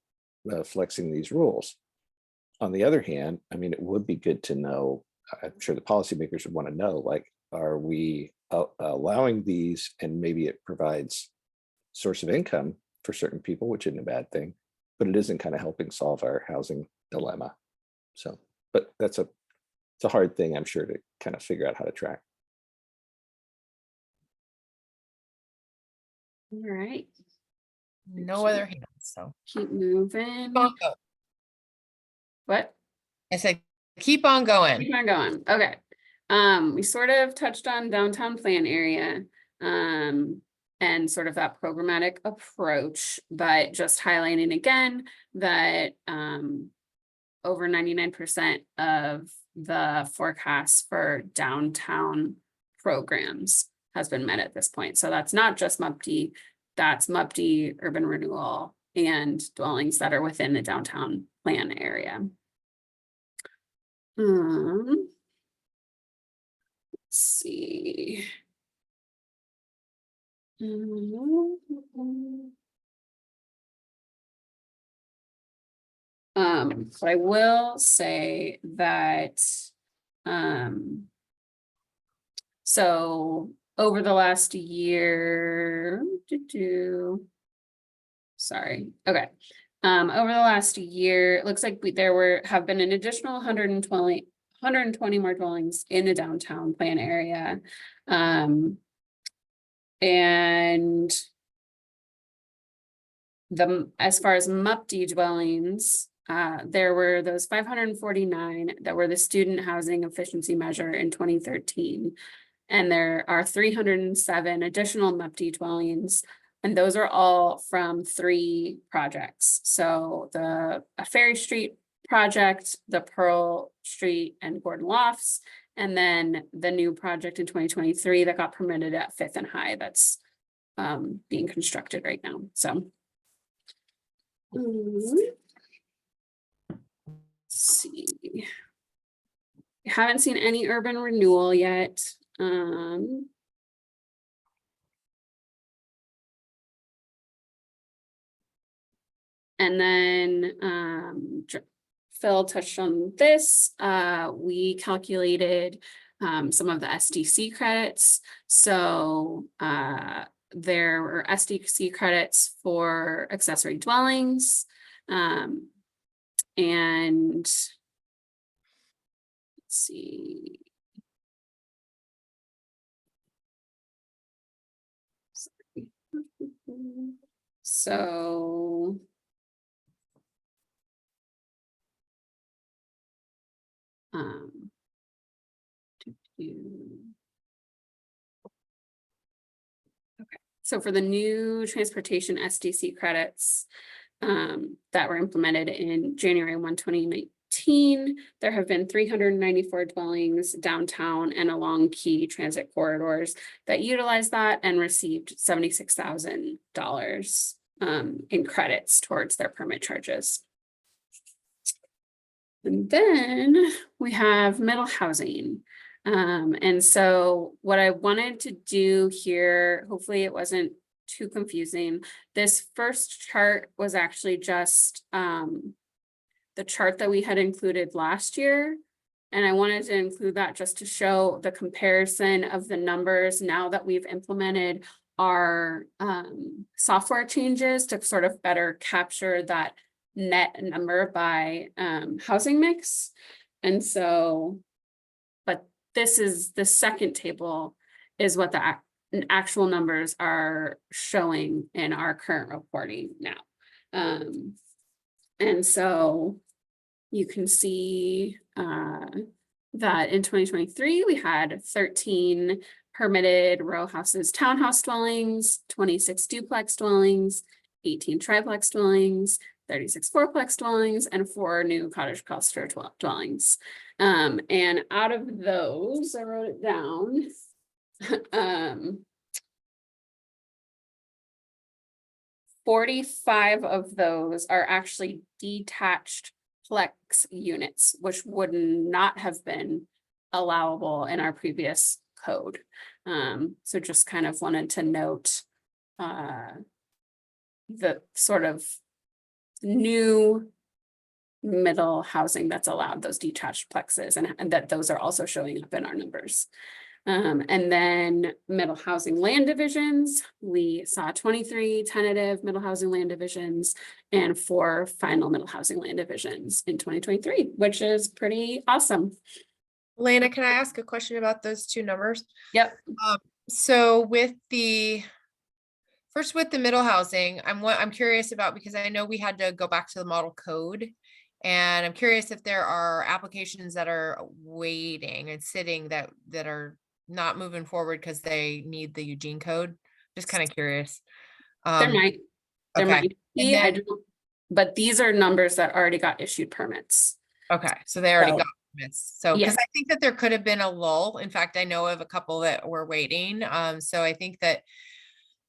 flexing these rules. On the other hand, I mean, it would be good to know, I'm sure the policymakers would want to know, like, are we allowing these, and maybe it provides source of income for certain people, which isn't a bad thing, but it isn't kind of helping solve our housing dilemma. So, but it's a hard thing, I'm sure, to kind of figure out how to track. All right, No other hands, so. keep moving. Keep on going. What? I said, keep on going. Keep on going. Okay. We sort of touched on downtown plan area, and sort of that programmatic approach, but just highlighting again that, over 99% of the forecast for downtown programs has been met at this point. So that's not just MUPD, that's MUPD, urban renewal, and dwellings that are within the downtown plan area. Let's see. But I will say that, so over the last year, sorry, okay. Over the last year, it looks like have been an additional 120 more dwellings in the downtown plan area. And as far as MUPD dwellings, there were those 549 that were the student housing efficiency measure in 2013. And there are 307 additional MUPD dwellings, and those are all from 3 projects. So the Ferry Street project, the Pearl Street and Gordon Lofts, and then the new project in 2023 that got permitted at 5th and High that's being constructed right now. So let's see. We haven't seen any urban renewal yet. And then Phil touched on this. We calculated some of the SDC credits. So there were SDC credits for accessory dwellings. And let's see. So okay, so for the new transportation SDC credits that were implemented in January 1, 2019, there have been 394 dwellings downtown and along key transit corridors that utilize that and received $76,000 in credits towards their permit charges. And then we have middle housing. And so what I wanted to do here, hopefully it wasn't too confusing. This first chart was actually just the chart that we had included last year. And I wanted to include that just to show the comparison of the numbers now that we've implemented our software changes to sort of better capture that net number by housing mix. And so, but this is the second table is what the actual numbers are showing in our current reporting now. And so you can see that in 2023, we had 13 permitted row houses, townhouse dwellings, 26 duplex dwellings, 18 triplex dwellings, 36 fourplex dwellings, and 4 new cottage cluster dwellings. And out of those, I wrote it down. 45 of those are actually detached plex units, which would not have been allowable in our previous code. So just kind of wanted to note the sort of new middle housing that's allowed, those detached plexes, and that those are also showing up in our numbers. And then middle housing land divisions, we saw 23 tentative middle housing land divisions and 4 final middle housing land divisions in 2023, which is pretty awesome. Elena, can I ask a question about those two numbers? Yep. So with the middle housing, I'm curious about, because I know we had to go back to the model code. And I'm curious if there are applications that are waiting and sitting that are not moving forward because they need the Eugene code. Just kind of curious. There might Okay. be, And I then- don't, but these are numbers that already got issued permits. Okay, so they already So- got permits. So, Yeah. because I think that there could have been a lull. In fact, I know of a couple that were waiting. So I think that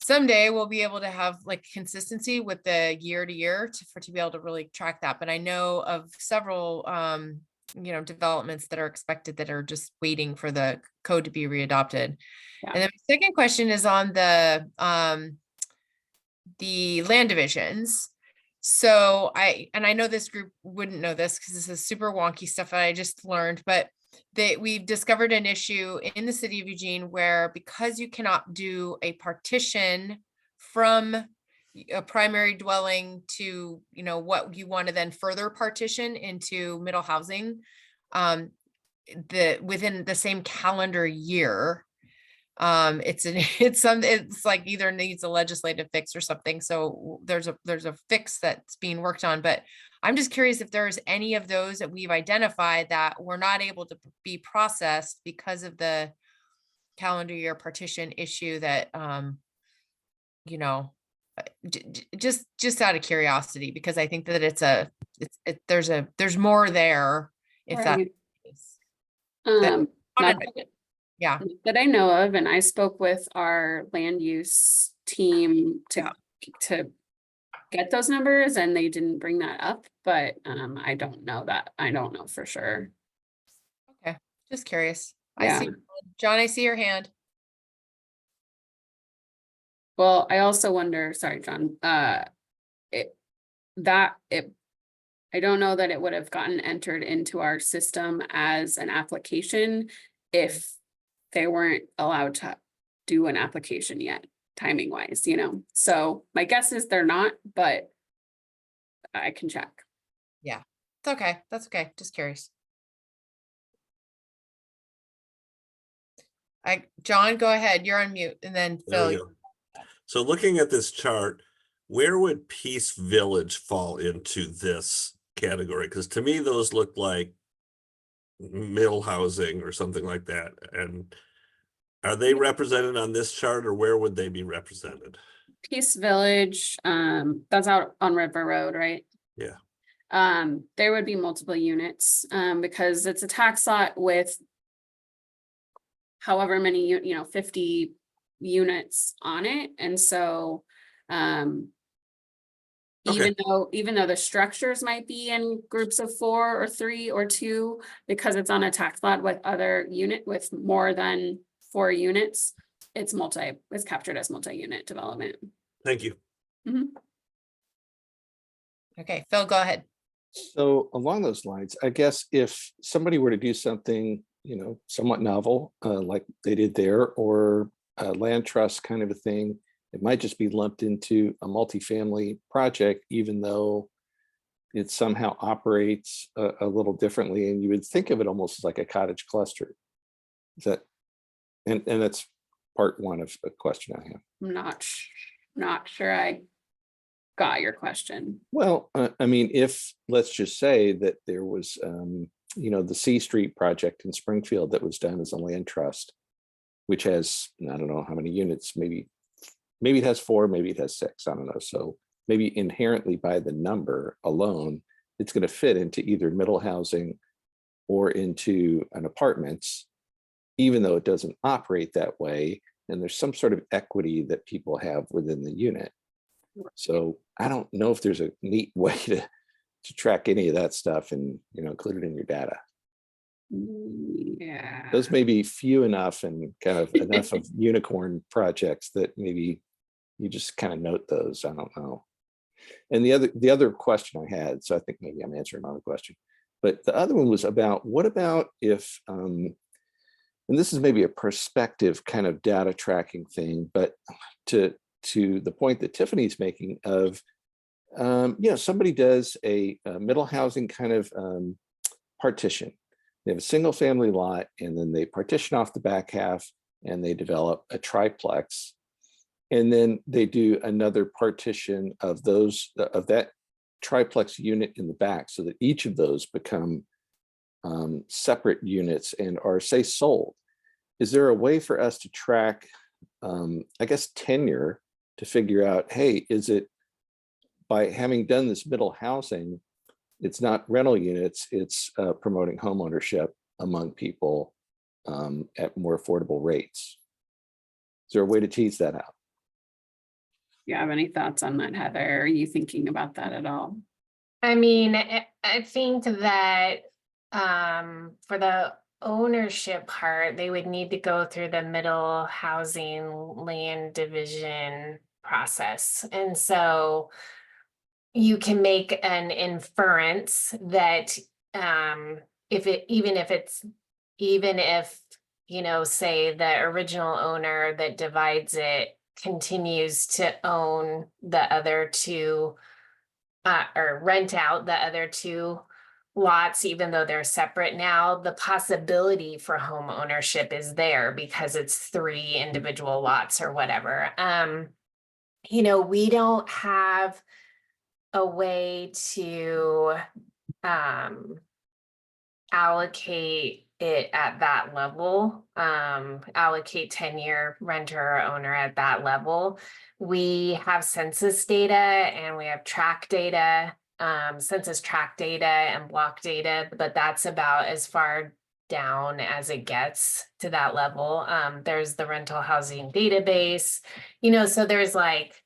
someday we'll be able to have like consistency with the year to year to be able to really track that. But I know of several, developments that are expected that are just waiting for the code to be readopted. Yeah. And then my second question is on the land divisions. So I know this group wouldn't know this because this is super wonky stuff that I just learned, but we've discovered an issue in the city of Eugene where, because you cannot do a partition from a primary dwelling to, what you want to then further partition into middle housing, within the same calendar year, it's like either needs a legislative fix or something. So there's a fix that's being worked on, but I'm just curious if there's any of those that we've identified that were not able to be processed because of the calendar year partition issue that, just out of curiosity, because I think that there's more there if that's Right. the case. Not Yeah. that I know of, and I spoke with our land use team to get those numbers, and they didn't bring that up, but I don't know for sure. Okay, just curious. Yeah. I see, John, I see your hand. Well, I also wonder, sorry, John, I don't know that it would have gotten entered into our system as an application if they weren't allowed to do an application yet, timing wise, so my guess is they're not, but I can check. Yeah, it's okay. That's okay. Just curious. John, go ahead. You're on mute, and then There we Phil. go. So looking at this chart, where would Peace Village fall into this category? Because to me, those look like middle housing or something like that. And are they represented on this chart, or where would they be represented? Peace Village, that's out on River Road, right? Yeah. There would be multiple units, because it's a tax lot with however many, 50 units on it. And so, Okay. even though the structures might be in groups of 4 or 3 or 2, because it's on a tax lot with more than 4 units, it's captured as multi-unit development. Thank you. Okay, Phil, go ahead. So along those lines, I guess if somebody were to do something, somewhat novel, like they did there, or a land trust kind of a thing, it might just be lumped into a multifamily project, even though it somehow operates a little differently, and you would think of it almost as like a cottage cluster. Is that, and that's part one of a question I have. I'm not sure I got your question. Well, I mean, if, let's just say that there was, the C Street project in Springfield that was done as a land trust, which has, I don't know how many units, maybe it has 4, maybe it has 6, I don't know. So maybe inherently by the number alone, it's going to fit into either middle housing or into an apartments, even though it doesn't operate that way. And there's some sort of equity that people have within the unit. So I don't know if there's a neat way to track any of that stuff and, include it in your data. Yeah. Those may be few enough and kind of enough of unicorn projects that maybe you just kind of note those. I don't know. And the other question I had, so I think maybe I'm answering another question, but the other one was about, what about if and this is maybe a perspective kind of data tracking thing, but to the point that Tiffany's making of, somebody does a middle housing kind of partition. They have a single family lot, and then they partition off the back half and they develop a triplex. And then they do another partition of that triplex unit in the back, so that each of those become separate units and are, say, sold. Is there a way for us to track, I guess, tenure to figure out, hey, is it by having done this middle housing, it's not rental units, it's promoting home ownership among people at more affordable rates? Is there a way to tease that out? You have any thoughts on that, Heather? Are you thinking about that at all? I mean, I think that for the ownership part, they would need to go through the middle housing land division process. And so you can make an inference that even if, say the original owner that divides it continues to own the other two or rent out the other two lots, even though they're separate now, the possibility for home ownership is there because it's 3 individual lots or whatever. We don't have a way to allocate it at that level, allocate tenure, renter, or owner at that level. We have census data and we have track data, census track data and block data, but that's about as far down as it gets to that level. There's the rental housing database, so there's like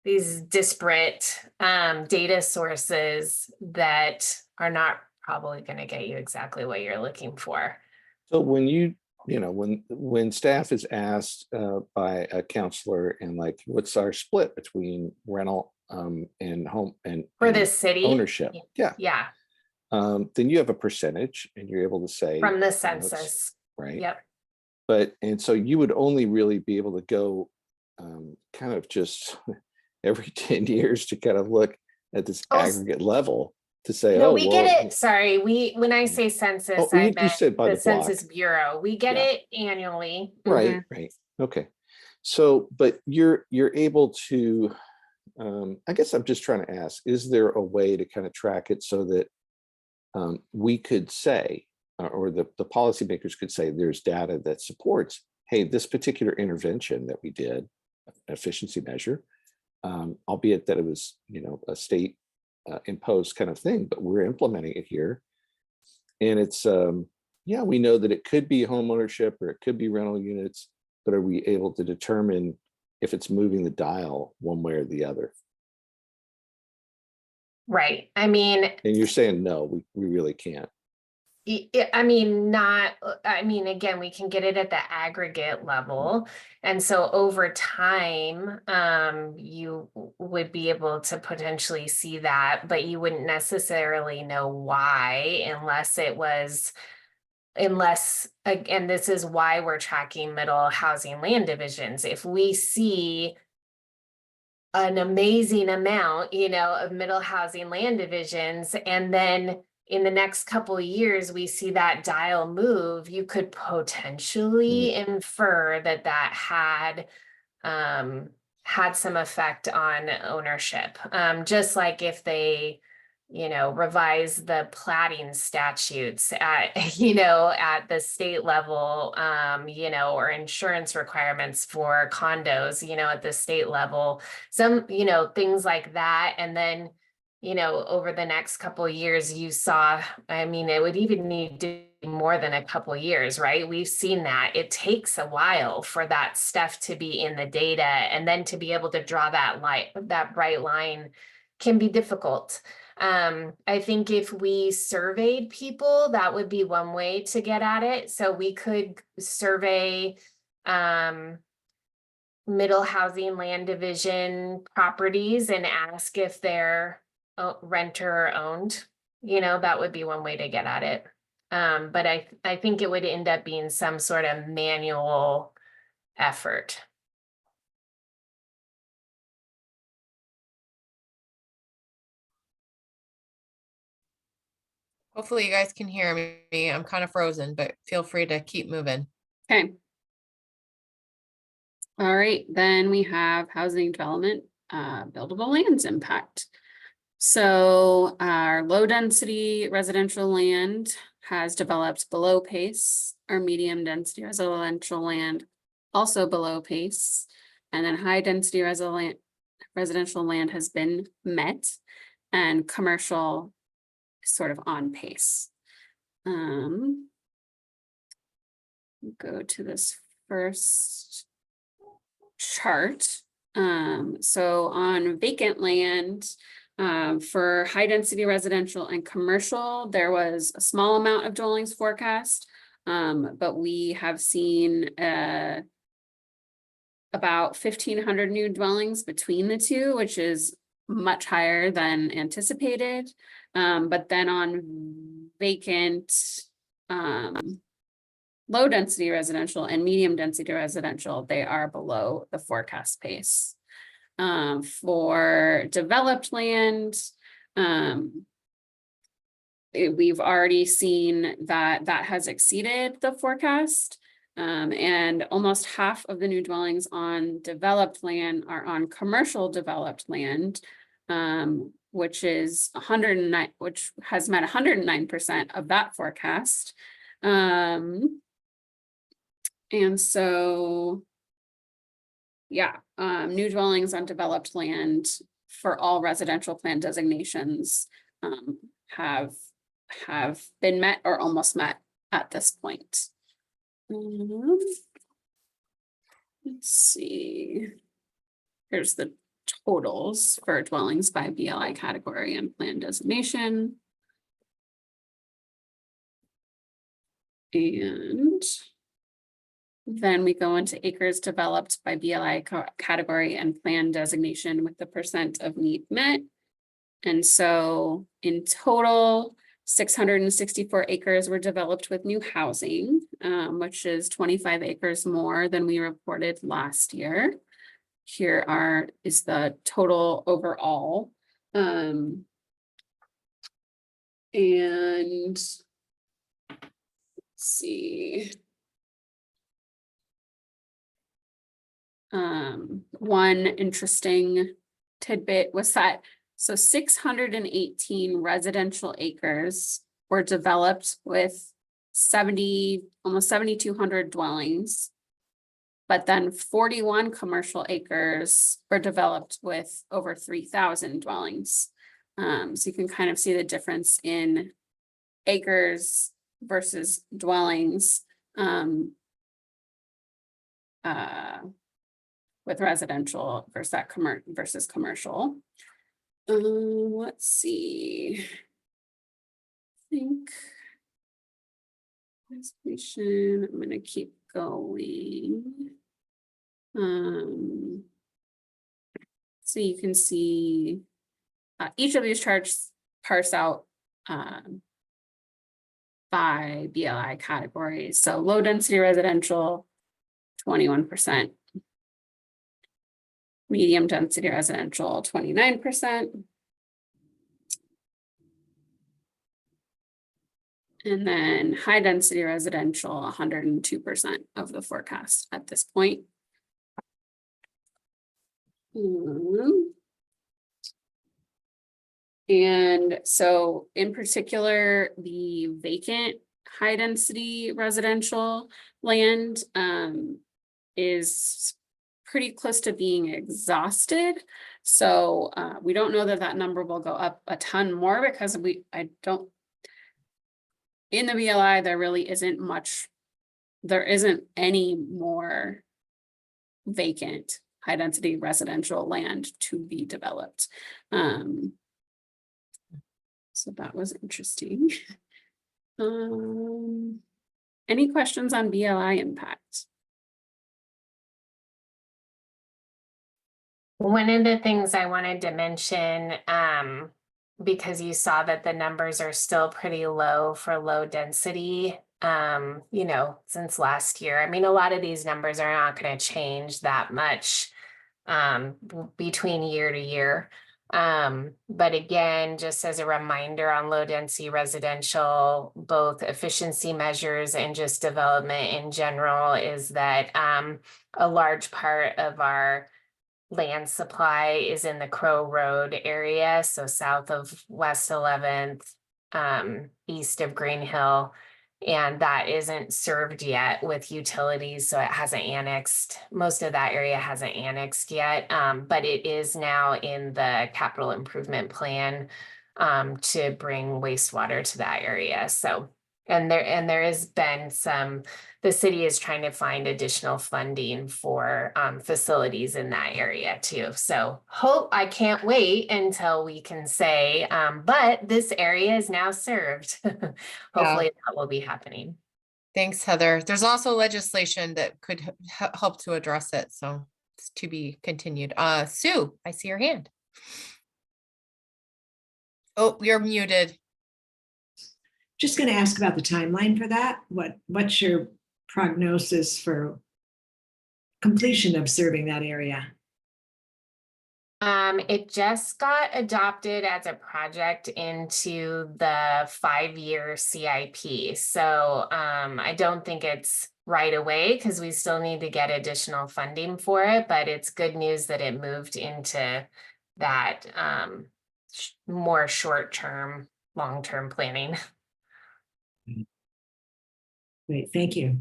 these disparate data sources that are not probably going to get you exactly what you're looking for. So when when staff is asked by a counselor and like, what's our split between rental and home and For this city? ownership? Yeah. Yeah. Then you have a percentage and you're able to say From the it's- census. right? Yep. And so you would only really be able to go kind of just every 10 years to kind of look at this aggregate level to say, No, oh, we well, get it. Sorry, when I say census, I you meant said by the the block. Census Bureau. We get Yeah. it annually. Right, right. Okay. So, but you're able to, I guess I'm just trying to ask, is there a way to kind of track it so that we could say, or the policymakers could say, there's data that supports, hey, this particular intervention that we did, an efficiency measure, albeit that it was, a state imposed kind of thing, but we're implementing it here. And it's, we know that it could be home ownership or it could be rental units, but are we able to determine if it's moving the dial one way or the other? Right. I mean, And you're saying, no, we really can't. again, we can get it at the aggregate level. And so over time, you would be able to potentially see that, but you wouldn't necessarily know why unless, again, this is why we're tracking middle housing land divisions. If we see an amazing amount, of middle housing land divisions, and then in the next couple of years, we see that dial move, you could potentially infer that had some effect on ownership. Just like if they, revise the platting statutes at, at the state level, or insurance requirements for condos, at the state level, some, things like that. And then, over the next couple of years, you saw, it would even need to be more than a couple of years, right? We've seen that it takes a while for that stuff to be in the data, and then to be able to draw that bright line can be difficult. I think if we surveyed people, that would be one way to get at it. So we could survey middle housing land division properties and ask if they're renter owned. That would be one way to get at it. But I think it would end up being some sort of manual effort. Hopefully you guys can hear me. I'm kind of frozen, but feel free to keep moving. Okay. All right, then we have housing development, buildable lands impact. So our low density residential land has developed below pace. Our medium density residential land also below pace. And then high density residential land has been met, and commercial is sort of on pace. Go to this first chart. So on vacant land, for high density residential and commercial, there was a small amount of dwellings forecast. But we have seen about 1,500 new dwellings between the two, which is much higher than anticipated. But then on vacant, low density residential and medium density residential, they are below the forecast pace. For developed land, we've already seen that has exceeded the forecast. And almost half of the new dwellings on developed land are on commercial developed land, which is 109, which has met 109% of that forecast. And so, yeah, new dwellings on developed land for all residential plan designations have been met or almost met at this point. Let's see. Here's the totals for dwellings by BLI category and plan designation. And then we go into acres developed by BLI category and plan designation with the percent of need met. And so in total, 664 acres were developed with new housing, which is 25 acres more than we reported last year. Here is the total overall. And let's see. One interesting tidbit was that 618 residential acres were developed with almost 7,200 dwellings, but then 41 commercial acres were developed with over 3,000 dwellings. So you can kind of see the difference in acres versus dwellings with residential versus commercial. Let's see. I think I'm gonna keep going. So you can see each of these charts parse out by BLI categories. So low density residential, 21%. Medium density residential, 29%. And then high density residential, 102% of the forecast at this point. And so in particular, the vacant high density residential land is pretty close to being exhausted. So we don't know that number will go up a ton more because in the BLI, there isn't any more vacant high density residential land to be developed. So that was interesting. Any questions on BLI impact? One of the things I wanted to mention because you saw that the numbers are still pretty low for low density, you know, since last year. I mean, a lot of these numbers are not going to change that much between year to year. But again, just as a reminder on low density residential, both efficiency measures and just development in general, is that a large part of our land supply is in the Crow Road area, so south of West 11th, east of Green Hill. And that isn't served yet with utilities, so it hasn't annexed. Most of that area hasn't annexed yet, but it is now in the capital improvement plan to bring wastewater to that area. So, and there has been some, the city is trying to find additional funding for facilities in that area too. So I can't wait until we can say, but this area is now served. Hopefully that will be happening. Thanks, Heather. There's also legislation that could help to address it, so it's to be continued. Sue, I see your hand. Oh, you're muted. Just going to ask about the timeline for that. What's your prognosis for completion of serving that area? It just got adopted as a project into the 5-year CIP. So I don't think it's right away because we still need to get additional funding for it, but it's good news that it moved into that more short-term, long-term planning. Great, thank you.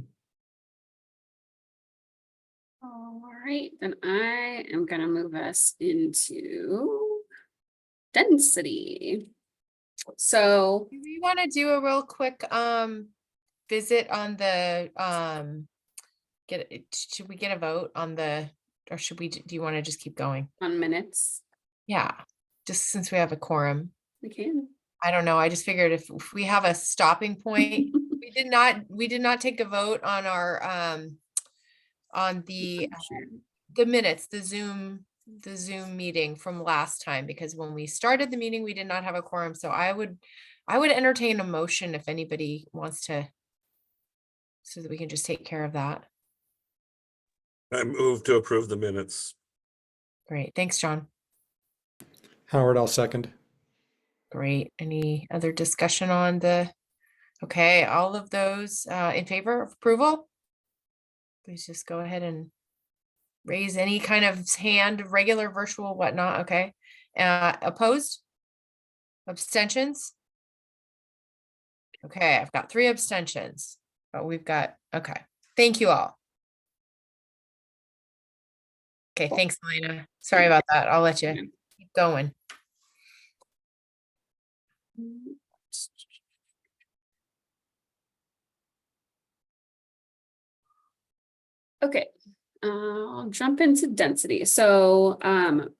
All right, then I am gonna move us into density. So Do we want to do a real quick visit on the should we get a vote on the, or should we, do you want to just keep going? on minutes, Yeah, just since we have a quorum. we can. I don't know. I just figured if we have a stopping point, we did not take a vote on our on the minutes, the Zoom meeting from last time, because when we started the meeting, we did not have a quorum. So I would entertain a motion if anybody wants to, so that we can just take care of that. I move to approve the minutes. Great. Thanks, John. Howard, I'll second. Great. Any other discussion on the, okay, all of those in favor of approval? Please just go ahead and raise any kind of hand, regular, virtual, whatnot. Okay. Opposed? Abstentions? Okay, I've got 3 abstentions, but we've got, okay. Thank you all. Okay, thanks, Elena. Sorry about that. I'll let you keep going. Okay, I'll jump into density. So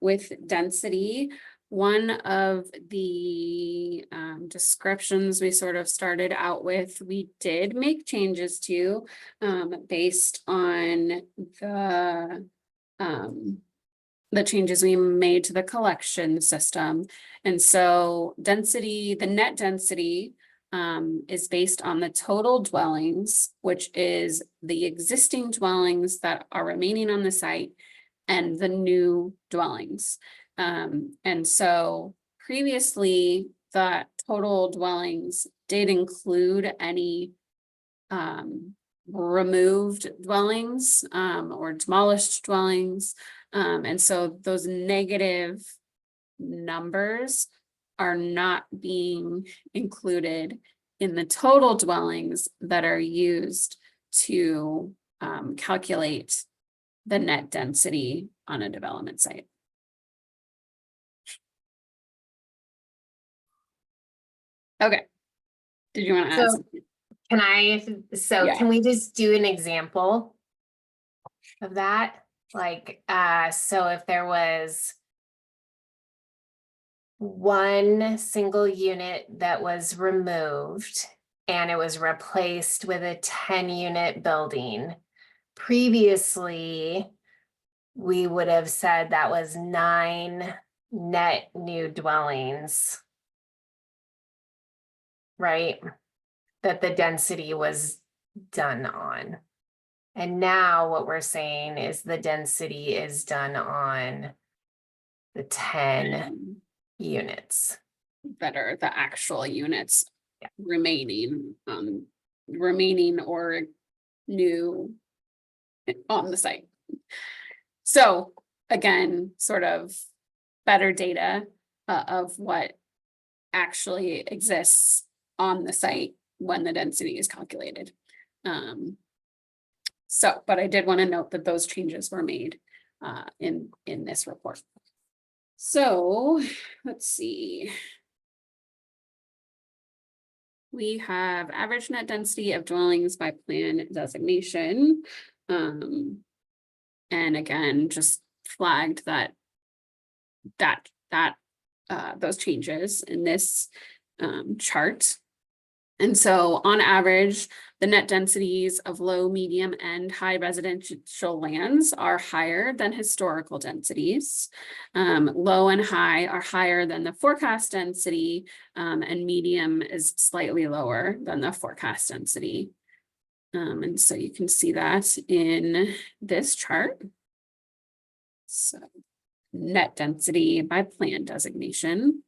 with density, one of the descriptions we sort of started out with, we did make changes to based on the changes we made to the collection system. And so density, the net density is based on the total dwellings, which is the existing dwellings that are remaining on the site and the new dwellings. And so previously, the total dwellings did include any removed dwellings or demolished dwellings. And so those negative numbers are not being included in the total dwellings that are used to calculate the net density on a development site. Okay. Did you want to add something? Can I, Yeah. can we just do an example of that? Like, so if there was one single unit that was removed and it was replaced with a 10-unit building, previously, we would have said that was 9 net new dwellings right? That the density was done on. And now what we're saying is the density is done on the 10 units. That are the actual units Yeah. remaining or new on the site. So again, sort of better data of what actually exists on the site when the density is calculated. So, but I did want to note that those changes were made in this report. So let's see. We have average net density of dwellings by plan designation. And again, just flagged that those changes in this chart. And so on average, the net densities of low, medium, and high residential lands are higher than historical densities. Low and high are higher than the forecast density, and medium is slightly lower than the forecast density. And so you can see that in this chart. So net density by plan designation.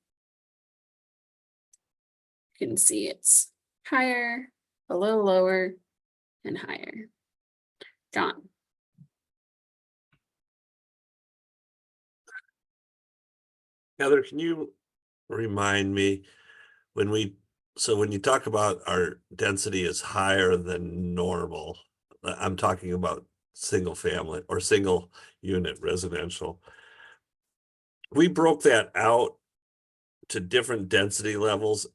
You can see it's higher, a little lower, and higher. John. Heather, can you remind me when you talk about our density is higher than normal, I'm talking about single family or single unit residential. We broke that out to different density levels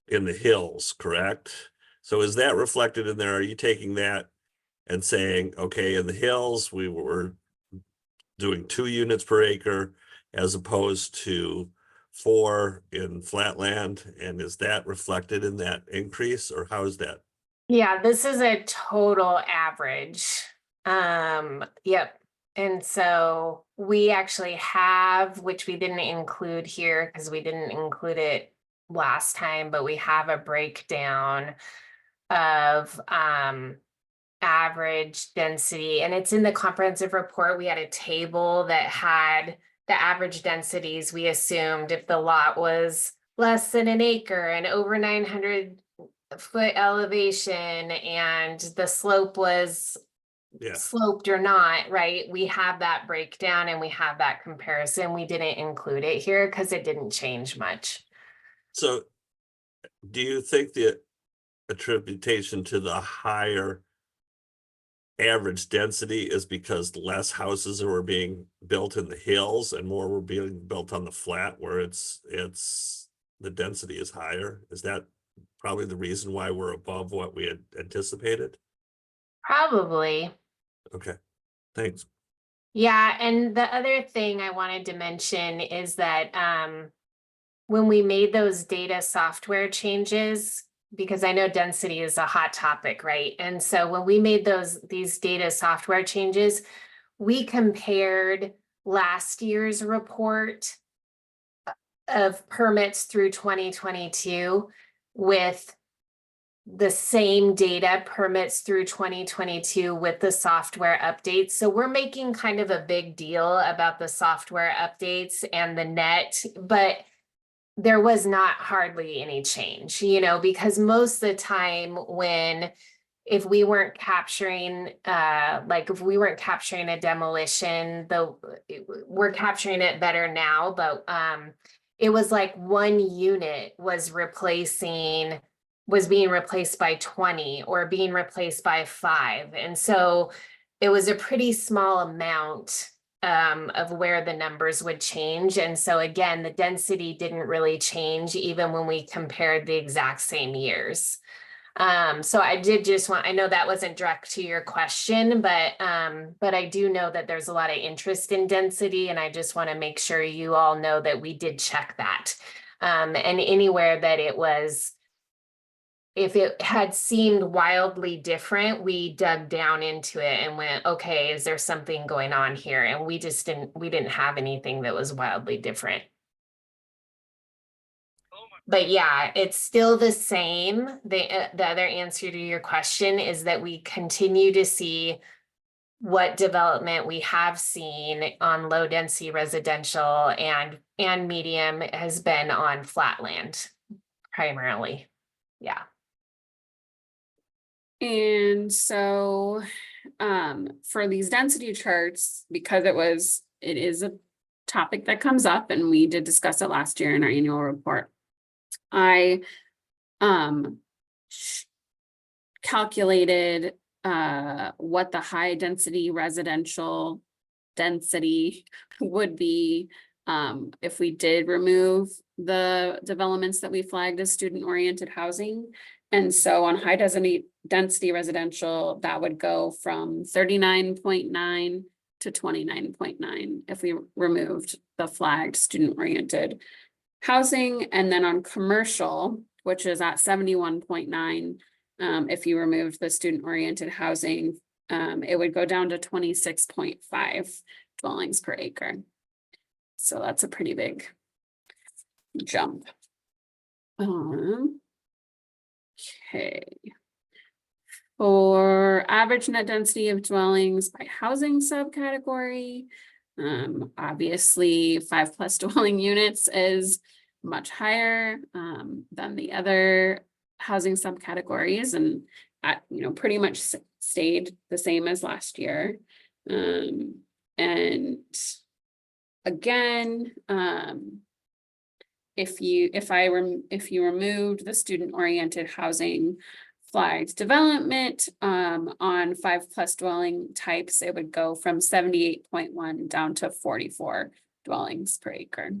in the hills, correct? So is that reflected in there? Are you taking that and saying, okay, in the hills, we were doing 2 units per acre as opposed to 4 in flatland? And is that reflected in that increase, or how is that? Yeah, this is a total average. Yep. And so we actually have, which we didn't include here because we didn't include it last time, but we have a breakdown of average density, and it's in the comprehensive report. We had a table that had the average densities we assumed if the lot was less than an acre and over 900-foot elevation and the slope was sloped or not, right? We have that breakdown and we have that comparison. We didn't include it here because it didn't change much. So do you think the attribution to the higher average density is because less houses were being built in the hills and more were being built on the flat where it's the density is higher? Is that probably the reason why we're above what we had anticipated? Probably. Okay, thanks. Yeah, and the other thing I wanted to mention is that when we made those data software changes, because I know density is a hot topic, right? And so when we made these data software changes, we compared last year's report of permits through 2022 with the same data permits through 2022 with the software updates. So we're making kind of a big deal about the software updates and the net, but there was not hardly any change, because most of the time if we weren't capturing, if we weren't capturing a demolition, we're capturing it better now, but it was like 1 unit was being replaced by 20 or being replaced by 5. And so it was a pretty small amount of where the numbers would change. And so again, the density didn't really change even when we compared the exact same years. So I know that wasn't direct to your question, but I do know that there's a lot of interest in density, and I just want to make sure you all know that we did check that. And anywhere that if it had seemed wildly different, we dug down into it and went, okay, is there something going on here? And we didn't have anything that was wildly different. But yeah, it's still the same. The other answer to your question is that we continue to see what development we have seen on low density residential and medium has been on flatland primarily. Yeah. And so for these density charts, because it is a topic that comes up, and we did discuss it last year in our annual report. I calculated what the high density residential density would be if we did remove the developments that we flagged as student-oriented housing. And so on high density residential, that would go from 39.9 to 29.9 if we removed the flagged student-oriented housing. And then on commercial, which is at 71.9, if you removed the student-oriented housing, it would go down to 26.5 dwellings per acre. So that's a pretty big jump. Okay. For average net density of dwellings by housing subcategory, obviously 5+ dwelling units is much higher than the other housing subcategories, and pretty much stayed the same as last year. And again, if you removed the student-oriented housing flagged development on 5+ dwelling types, it would go from 78.1 down to 44 dwellings per acre.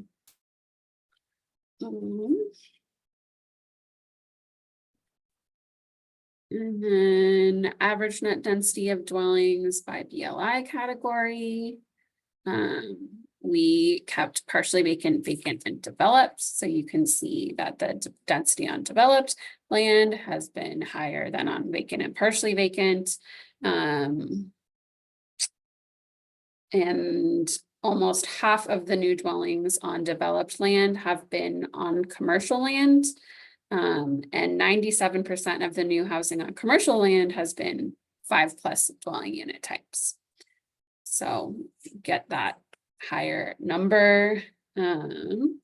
And then average net density of dwellings by BLI category. We kept partially vacant, vacant, and developed. So you can see that the density on developed land has been higher than on vacant and partially vacant. And almost half of the new dwellings on developed land have been on commercial land. And 97% of the new housing on commercial land has been 5+ dwelling unit types. So get that higher number. And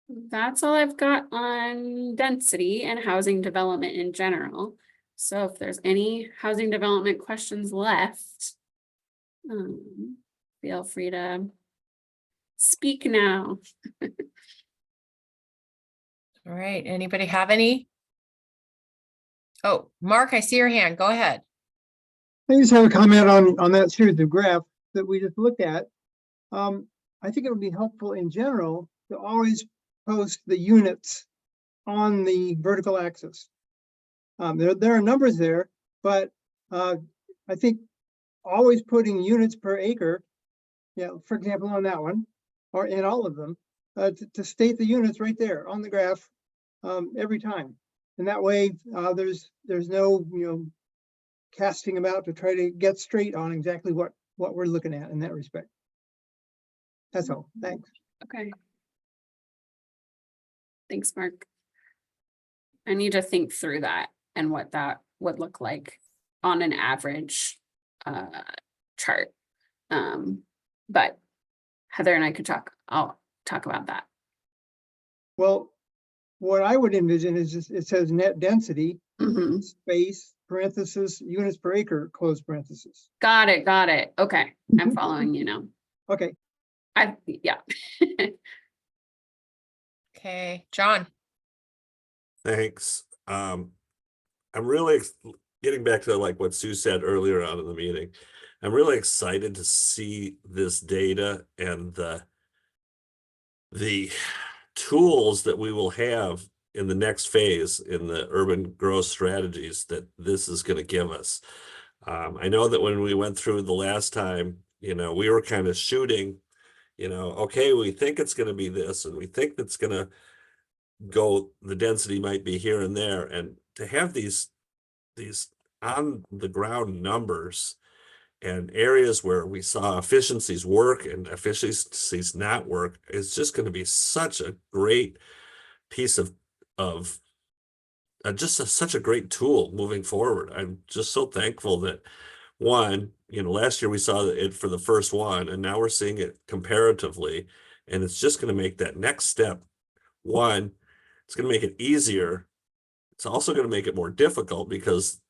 that's all I've got on density and housing development in general. So if there's any housing development questions left, feel free to speak now. All right, anybody have any? Oh, Mark, I see your hand. Go ahead. I just have a comment on that series of graphs that we just looked at. I think it would be helpful in general to always post the units on the vertical axis. There are numbers there, but I think always putting units per acre, for example, on that one, or in all of them, to state the units right there on the graph every time. And that way there's no casting about to try to get straight on exactly what we're looking at in that respect. That's all. Thanks. Okay. Thanks, Mark. I need to think through that and what that would look like on an average chart. But Heather and I could I'll talk about that. Well, what I would envision is just, it says net density, space, parenthesis, units per acre, close parenthesis. Got it. Okay, I'm following you now. Okay. Yeah. Okay, John. Thanks. I'm really getting back to like what Sue said earlier on in the meeting. I'm really excited to see this data and the tools that we will have in the next phase in the urban growth strategies that this is going to give us. I know that when we went through the last time, we were kind of shooting, okay, we think it's going to be this, and we think that's going to go, the density might be here and there, and to have these on the ground numbers And areas where we saw efficiencies work and efficiencies not work, it's just going to be such a great piece of such a great tool moving forward. I'm just so thankful that one, last year we saw it for the first one, and now we're seeing it comparatively, and it's just going to make that next step. One, it's going to make it easier. It's also going to make it more difficult because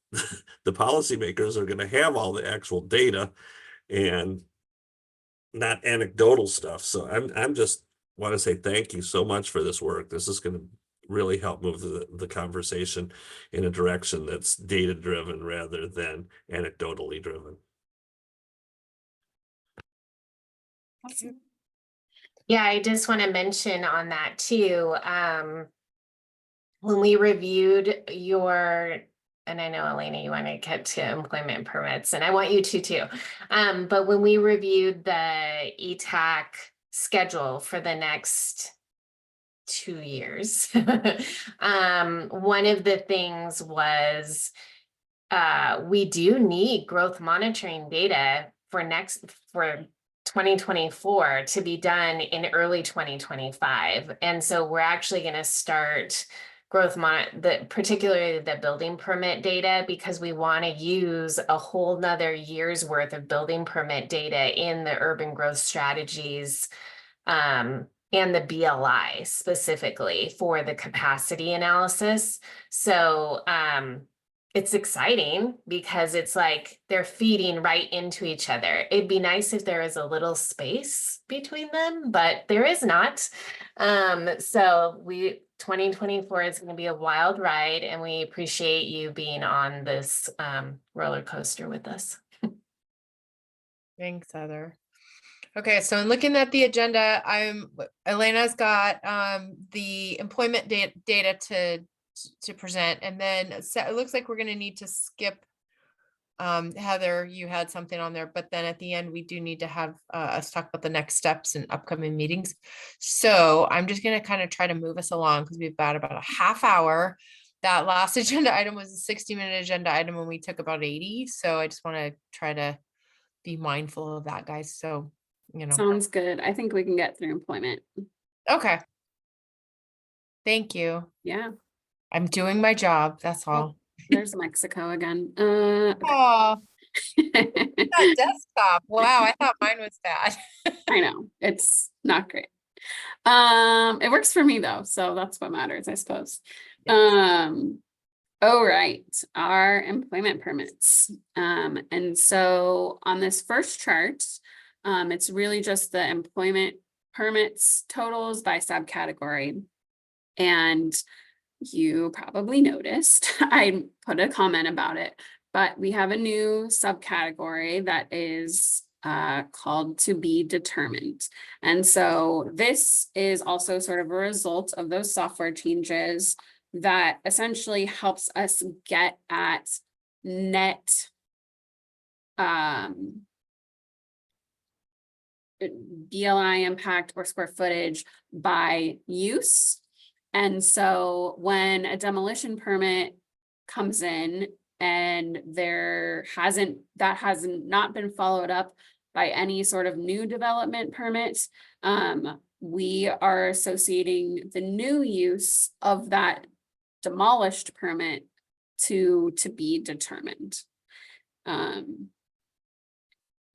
the policymakers are going to have all the actual data and not anecdotal stuff. So I'm just want to say thank you so much for this work. This is going to really help move the conversation in a direction that's data driven rather than anecdotally driven. Yeah, I just want to mention on that too. When we reviewed your, and I know Elena, you want to get to employment permits, and I want you to too. But when we reviewed the ETAC schedule for the next 2 years, one of the things was we do need growth monitoring data for 2024 to be done in early 2025. And so we're actually going to start particularly the building permit data, because we want to use a whole nother year's worth of building permit data in the urban growth strategies and the BLI specifically for the capacity analysis. So it's exciting because it's like they're feeding right into each other. It'd be nice if there was a little space between them, but there is not. So 2024 is going to be a wild ride, and we appreciate you being on this roller coaster with us. Thanks, Heather. Okay, so in looking at the agenda, Elena's got the employment data to present, and then it looks like we're going to need to skip. Heather, you had something on there, but then at the end we do need to have us talk about the next steps and upcoming meetings. So I'm just going to kind of try to move us along because we've got about a half hour. That last agenda item was a 60-minute agenda item, and we took about 80. So I just want to try to be mindful of that, guys. So, Sounds good. I think we can get through employment. Okay. Thank you. Yeah. I'm doing my job. That's all. There's Mexico again. Oh, that desktop. Wow, I thought mine was bad. I know, it's not great. It works for me though, so that's what matters, I suppose. Yes. Oh, right, our employment permits. And so on this first chart, it's really just the employment permits totals by subcategory. And you probably noticed, I put a comment about it, but we have a new subcategory that is called to be determined. And so this is also sort of a result of those software changes that essentially helps us get at net BLI impact or square footage by use. And so when a demolition permit comes in and that has not been followed up by any sort of new development permit, we are associating the new use of that demolished permit to be determined. I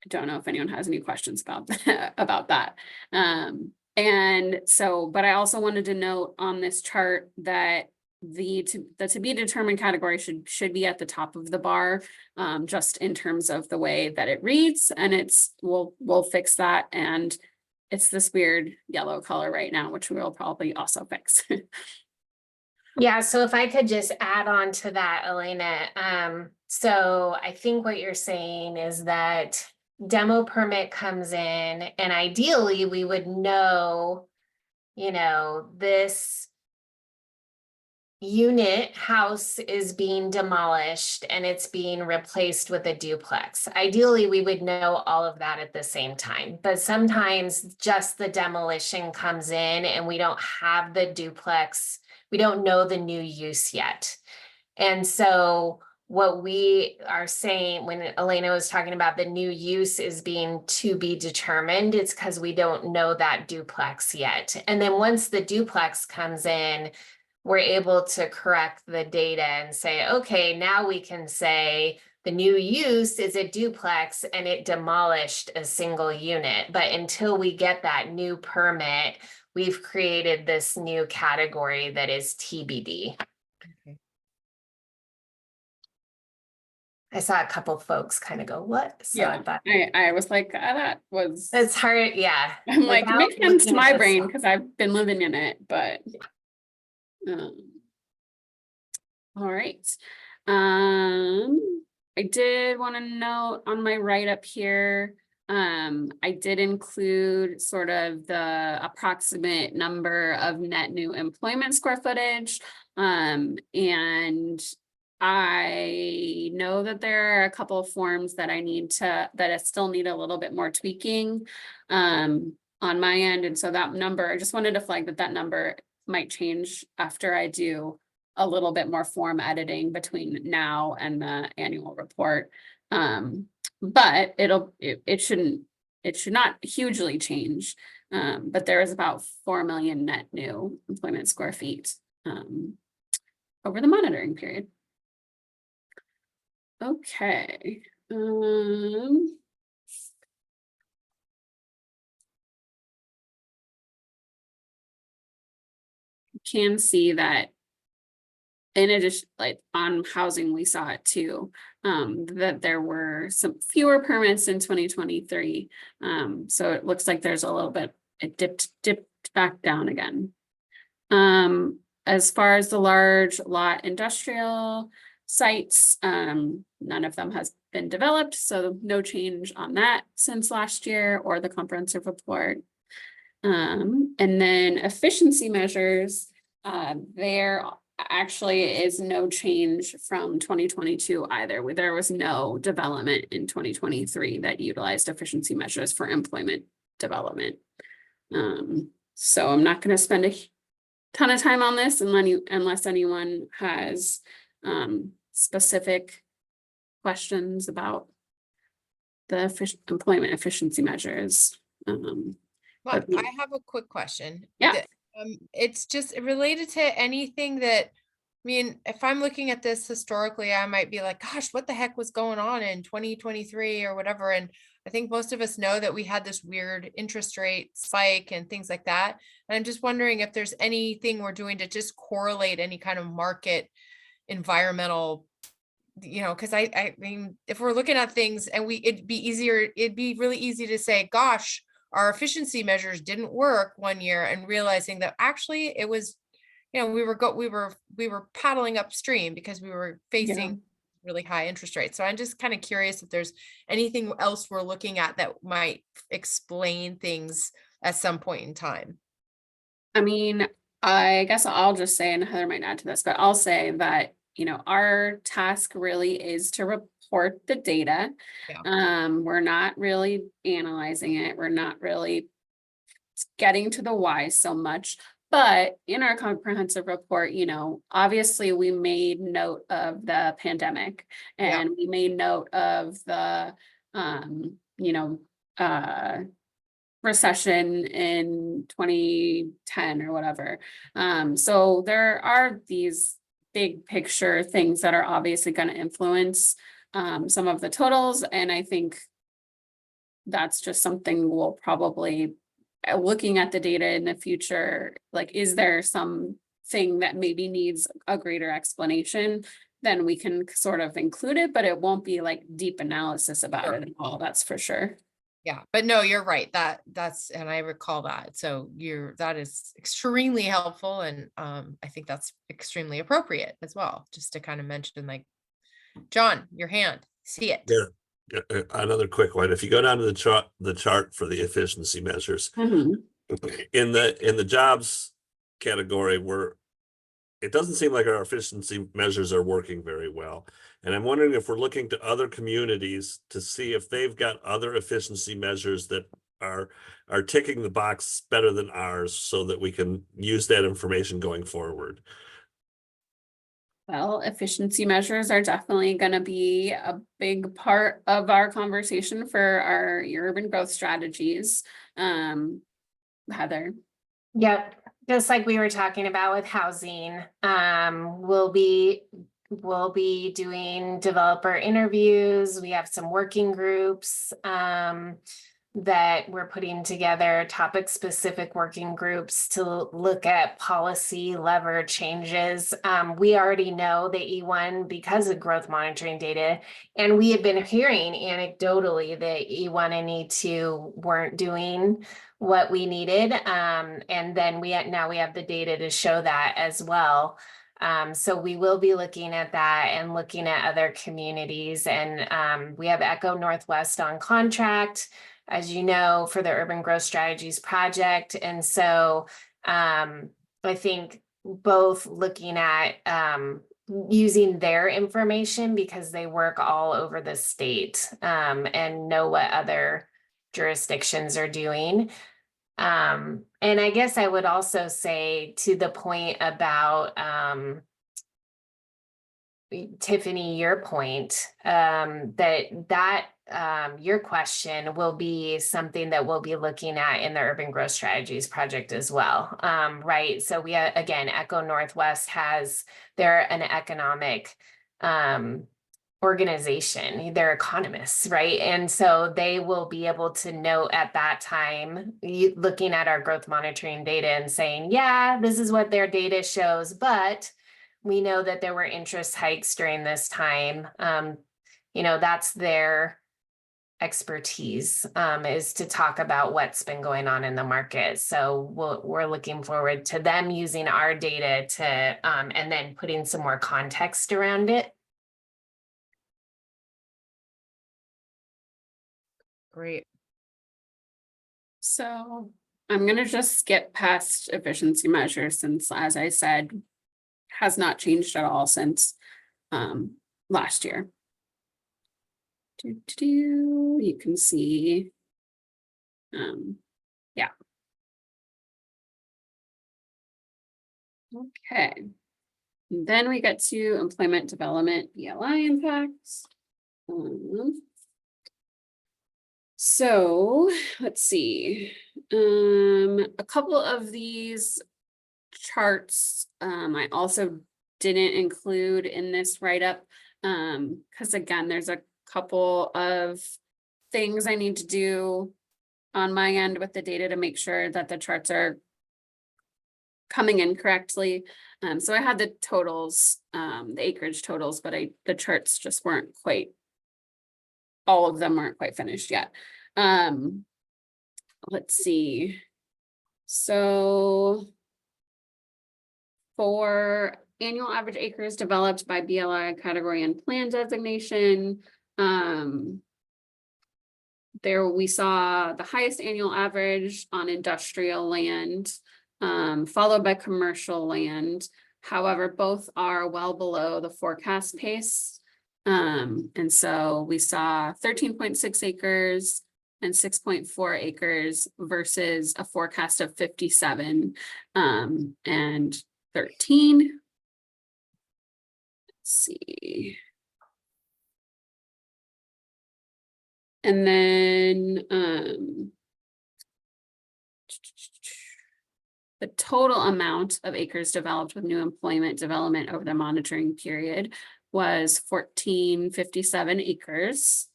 don't know if anyone has any questions about that. And so, but I also wanted to note on this chart that the to be determined category should be at the top of the bar, just in terms of the way that it reads, and we'll fix that. And it's this weird yellow color right now, which we will probably also fix. Yeah, so if I could just add on to that, Elena. So I think what you're saying is that demo permit comes in, and ideally we would know, this unit house is being demolished and it's being replaced with a duplex. Ideally, we would know all of that at the same time, but sometimes just the demolition comes in and we don't have the duplex. We don't know the new use yet. And so what we are saying when Elena was talking about the new use is being to be determined, it's because we don't know that duplex yet. And then once the duplex comes in, we're able to correct the data and say, okay, now we can say the new use is a duplex and it demolished a single unit. But until we get that new permit, we've created this new category that is TBD. Okay. I saw a couple folks kind of go, what? So Yeah, I thought I was like, that was, it's hard. Yeah. I'm like, it Without makes sense to looking at my the brain stuff. because I've been living in it, but. All right. I did want to note on my write-up here, I did include sort of the approximate number of net new employment square footage. And I know that there are a couple of forms that I still need a little bit more tweaking on my end. And so that number, I just wanted to flag that number might change after I do a little bit more form editing between now and the annual report. But it should not hugely change. But there is about 4 million net new employment square feet over the monitoring period. Okay. You can see that in addition, like on housing, we saw it too, that there were some fewer permits in 2023. So it looks like there's a little bit, it dipped back down again. As far as the large lot industrial sites, none of them has been developed, so no change on that since last year or the comprehensive report. And then efficiency measures, there actually is no change from 2022 either. There was no development in 2023 that utilized efficiency measures for employment development. So I'm not going to spend a ton of time on this unless anyone has specific questions about the employment efficiency measures. Well, But- I have a quick question. Yeah. It's just related to anything that, I mean, if I'm looking at this historically, I might be like, gosh, what the heck was going on in 2023 or whatever? And I think most of us know that we had this weird interest rate spike and things like that. And I'm just wondering if there's anything we're doing to just correlate any kind of market environmental, because I mean, if we're looking at things and it'd be really easy to say, gosh, our efficiency measures didn't work one year, and realizing that actually it was, we were paddling upstream because we were facing really high interest rates. So I'm just kind of curious if there's anything else we're looking at that might explain things at some point in time. I mean, I guess I'll just say, and Heather might add to this, but I'll say that, our task really is to report the data. Yeah. We're not really analyzing it. We're not really getting to the why so much. But in our comprehensive report, obviously we made note of the pandemic and we made note of the, recession in 2010 or whatever. So there are these big picture things that are obviously going to influence some of the totals. And I think that's just something we'll probably, looking at the data in the future, like, is there something that maybe needs a greater explanation? Then we can sort of include it, but it won't be like deep analysis about it at all, that's for sure. Yeah, but no, you're right. And I recall that. So that is extremely helpful. And I think that's extremely appropriate as well, just to kind of mention, like, John, your hand, see it. Yeah. Another quick one. If you go down to the chart for the efficiency measures, in the jobs category, it doesn't seem like our efficiency measures are working very well. And I'm wondering if we're looking to other communities to see if they've got other efficiency measures that are ticking the box better than ours, so that we can use that information going forward. Well, efficiency measures are definitely going to be a big part of our conversation for our urban growth strategies. Heather. Yep, just like we were talking about with housing, we'll be doing developer interviews. We have some working groups that we're putting together, topic specific working groups to look at policy lever changes. We already know the E1 because of growth monitoring data, and we had been hearing anecdotally that E1 and E2 weren't doing what we needed. And then now we have the data to show that as well. So we will be looking at that and looking at other communities. And we have Echo Northwest on contract, as you know, for the Urban Growth Strategies project. And so I think both looking at using their information because they work all over the state and know what other jurisdictions are doing. And I guess I would also say to the point about Tiffany, your point, that your question will be something that we'll be looking at in the Urban Growth Strategies project as well. Right. So we again, Echo Northwest they're an economic organization, they're economists, right? And so they will be able to know at that time, looking at our growth monitoring data and saying, yeah, this is what their data shows, but we know that there were interest hikes during this time. That's their expertise, is to talk about what's been going on in the market. So we're looking forward to them using our data to, and then putting some more context around it. Great. So I'm going to just skip past efficiency measures since, as I said, has not changed at all since last year. You can see, yeah. Okay. And then we get to employment development BLI impacts. So let's see, a couple of these charts I also didn't include in this write-up because again, there's a couple of things I need to do on my end with the data to make sure that the charts are coming in correctly. So I had the totals, the acreage totals, but the charts just weren't quite, all of them weren't quite finished yet. Let's see. So for annual average acres developed by BLI category and plan designation, there we saw the highest annual average on industrial land, followed by commercial land. However, both are well below the forecast pace. And so we saw 13.6 acres and 6.4 acres versus a forecast of 57 and 13. Let's see. And then the total amount of acres developed with new employment development over the monitoring period was 1,457 acres.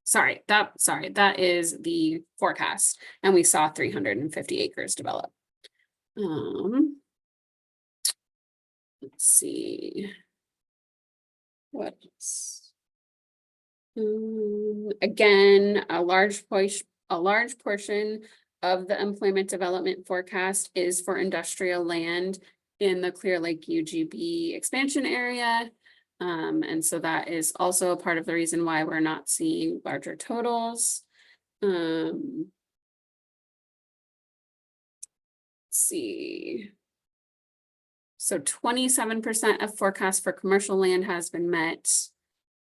Sorry, that is the forecast, and we saw 350 acres develop. Let's see. What else? Again, a large portion of the employment development forecast is for industrial land in the Clear Lake UGB expansion area. And so that is also a part of the reason why we're not seeing larger totals. Let's see. So 27% of forecast for commercial land has been met.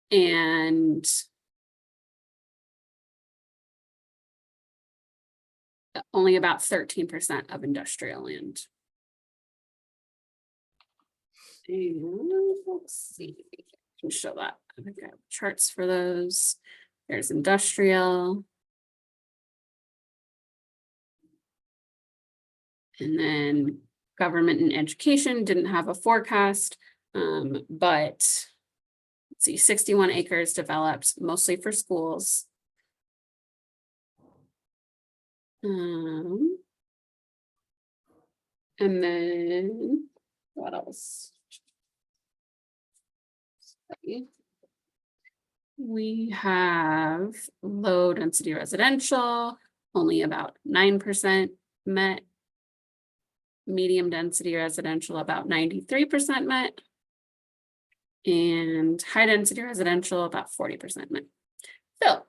And only about 13% of industrial land. And let's see, if I can show that. I think I have charts for those. There's industrial. And then government and education didn't have a forecast, but let's see, 61 acres developed mostly for schools. And then what else? We have low density residential, only about 9% met. Medium density residential, about 93% met. And high density residential, about 40% met. Phil.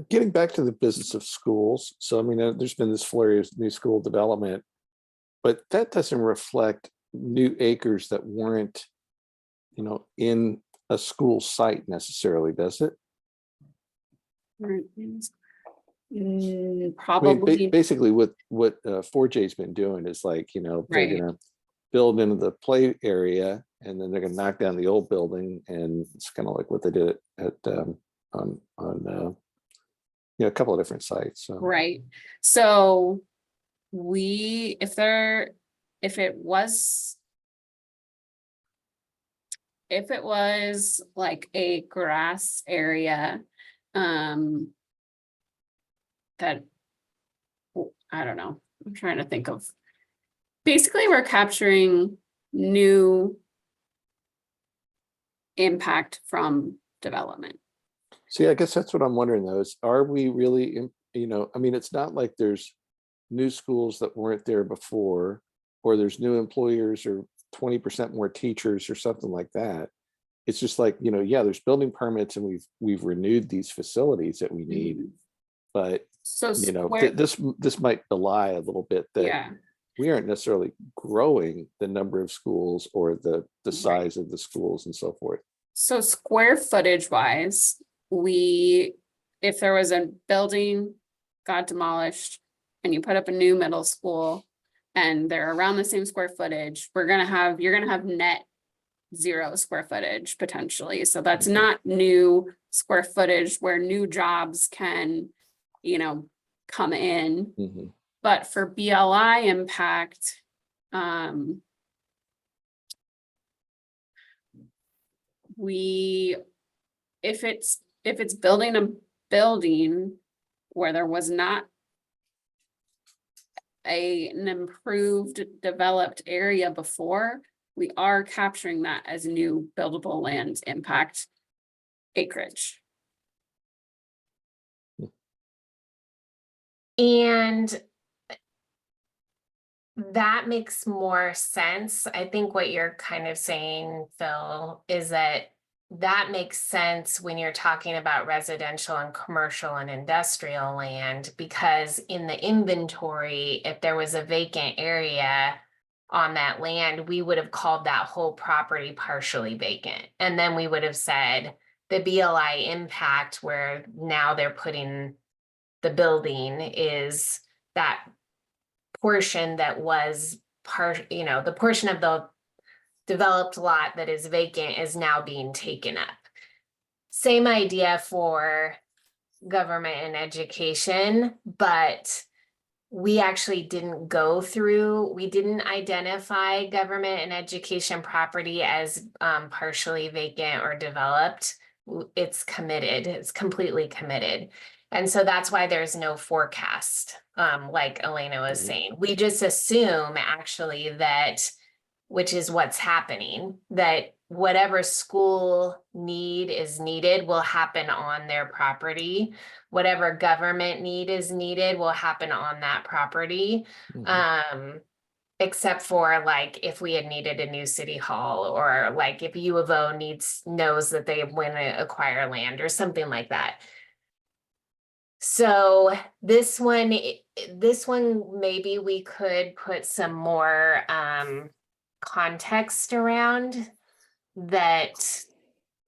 Getting back to the business of schools. So, I mean, there's been this flurry of new school development, but that doesn't reflect new acres that weren't, you know, in a school site necessarily, does it? Probably. Basically what 4J's been doing is like, you know, they're Right. gonna build into the play area and then they're gonna knock down the old building, and it's kind of like what they did at on you know, a couple of different sites. So Right. So if it was like a grass area, that, I don't know, I'm trying to think of, basically we're capturing new impact from development. see, I guess that's what I'm wondering though, is are we really in, you know, I mean, it's not like there's new schools that weren't there before, or there's new employers or 20% more teachers or something like that. It's just like, you know, yeah, there's building permits and we've renewed these facilities that we need, but So you know, square, this might belie a little bit that yeah, we aren't necessarily growing the number of schools or the Right. size of the schools and so forth. so square footage wise, if there was a building got demolished and you put up a new middle school and they're around the same square footage, you're gonna have net 0 square footage potentially. So that's Mhm. not new square footage where new jobs can, you know, come in. Mhm. But for BLI impact, if it's building a building where there was not an improved developed area before, we are capturing that as new buildable land impact acreage. And that makes more sense. I think what you're kind of saying, Phil, is that makes sense when you're talking about residential and commercial and industrial land, because in the inventory, if there was a vacant area on that land, we would have called that whole property partially vacant. And then we would have said the BLI impact, where now they're putting the building, is that portion that was you know, the portion of the developed lot that is vacant is now being taken up. Same idea for government and education, but we actually didn't go through, we didn't identify government and education property as partially vacant or developed. It's committed, it's completely committed. And so that's why there's no forecast, like Elena was saying. We just assume actually that, which is what's happening, that whatever school need is needed will happen on their property. Whatever government need is needed will happen on that property. Mhm. Except for like if we had needed a new city hall, or like if U of O knows that they want to acquire land or something like that. So this one, maybe we could put some more context around that.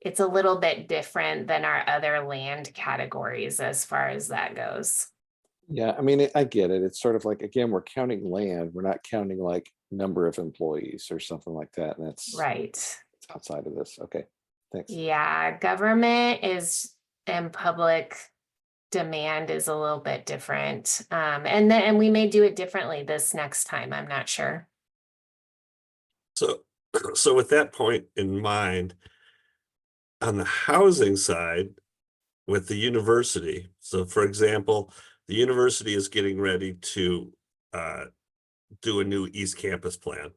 It's a little bit different than our other land categories as far as that goes. Yeah, I mean, I get it. It's sort of like, again, we're counting land. We're not counting like number of employees or something like that. And that's Right. it's outside of this. Okay, thanks. Yeah, government is and public demand is a little bit different. And we may do it differently this next time. I'm not sure. So, so with that point in mind, on the housing side, with the university, so for example, the university is getting ready to do a new East Campus plan.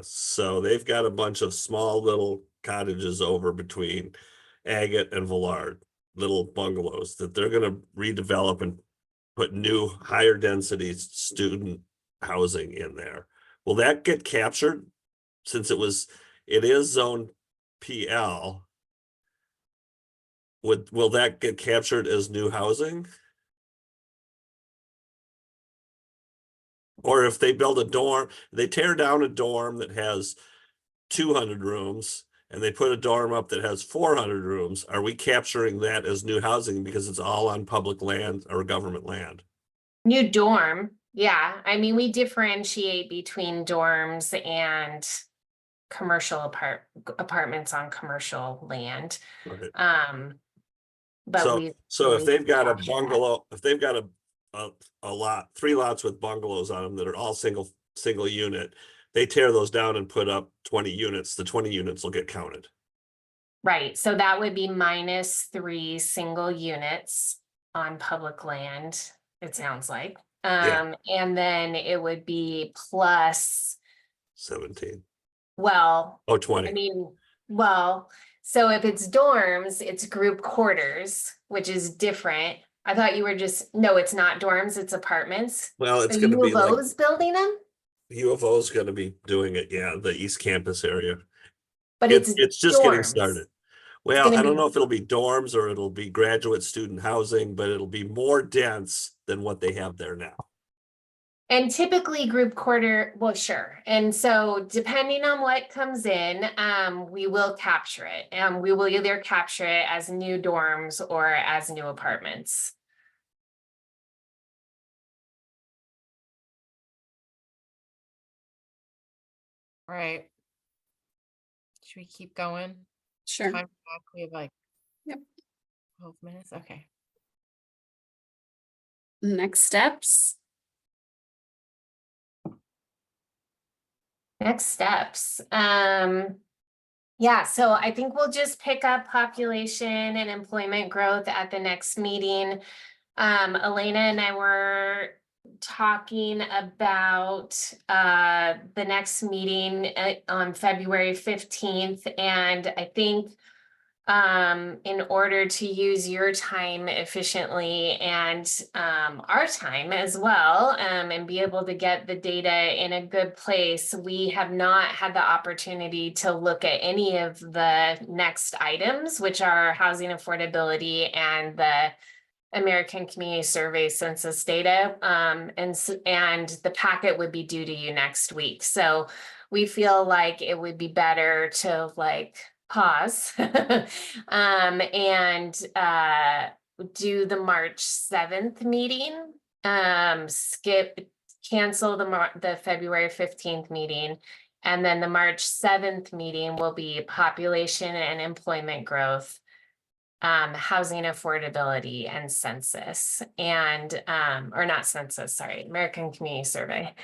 So they've got a bunch of small little cottages over between Agate and Villard, little bungalows that they're gonna redevelop and put new higher density student housing in there. Will that get captured since it is zone PL? Will that get captured as new housing? Or if they build a dorm, they tear down a dorm that has 200 rooms and they put a dorm up that has 400 rooms, are we capturing that as new housing because it's all on public land or government land? New dorm. Yeah. I mean, we differentiate between dorms and commercial apartments on commercial land. Right. But So if they've got a capture that. bungalow, if they've got a lot, 3 lots with bungalows on them that are all single unit, they tear those down and put up 20 units, the 20 units will get counted. Right, so that would be -3 single units on public land, it sounds like. Yeah. And then it would be plus, 17. well, Oh, I 20. mean, well, so if it's dorms, it's group quarters, which is different. I thought you were no, it's not dorms, it's apartments. Well, it's So gonna U be of like O's building them, U of O is gonna be doing it, yeah, the East Campus area. but it's It's just getting dorms. started. Well, gonna I don't be- know if it'll be dorms or it'll be graduate student housing, but it'll be more dense than what they have there now. And typically group quarter, well, sure. And so depending on what comes in, we will capture it. And we will either capture it as new dorms or as new apartments. Right. Should we keep going? Sure. Time back, we have like Yep. 12 minutes. Okay. Next steps. Next steps. Yeah, so I think we'll just pick up population and employment growth at the next meeting. Elena and I were talking about the next meeting on February 15th, and I think in order to use your time efficiently and our time as well, and be able to get the data in a good place, we have not had the opportunity to look at any of the next items, which are housing affordability and the American Community Survey census data. And the packet would be due to you next week. So we feel like it would be better to pause and do the March 7th meeting, cancel the February 15th meeting, and then the March 7th meeting will be population and employment growth, housing affordability, and census, and or not census, sorry, American Community Survey.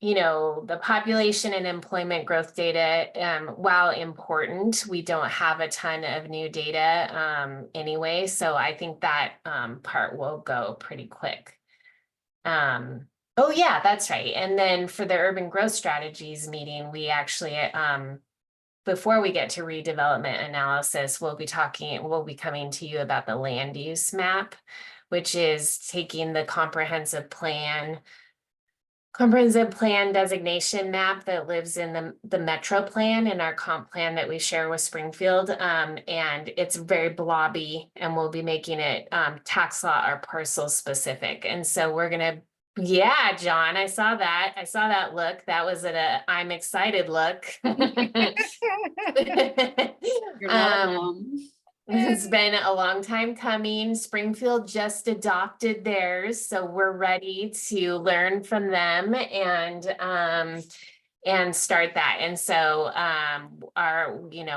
You know, the population and employment growth data, while important, we don't have a ton of new data anyway, so I think that part will go pretty quick. Oh yeah, that's right. And then for the urban growth strategies meeting, we actually before we get to redevelopment analysis, we'll be coming to you about the land use map, which is taking the comprehensive plan designation map that lives in the metro plan and our comp plan that we share with Springfield. And it's very blobby, and we'll be making it tax law or parcel specific. And so we're gonna, yeah, John, I saw that look. That was I'm excited look. You're not alone. It's been a long time coming. Springfield just adopted theirs, so we're ready to learn from them and start that. And so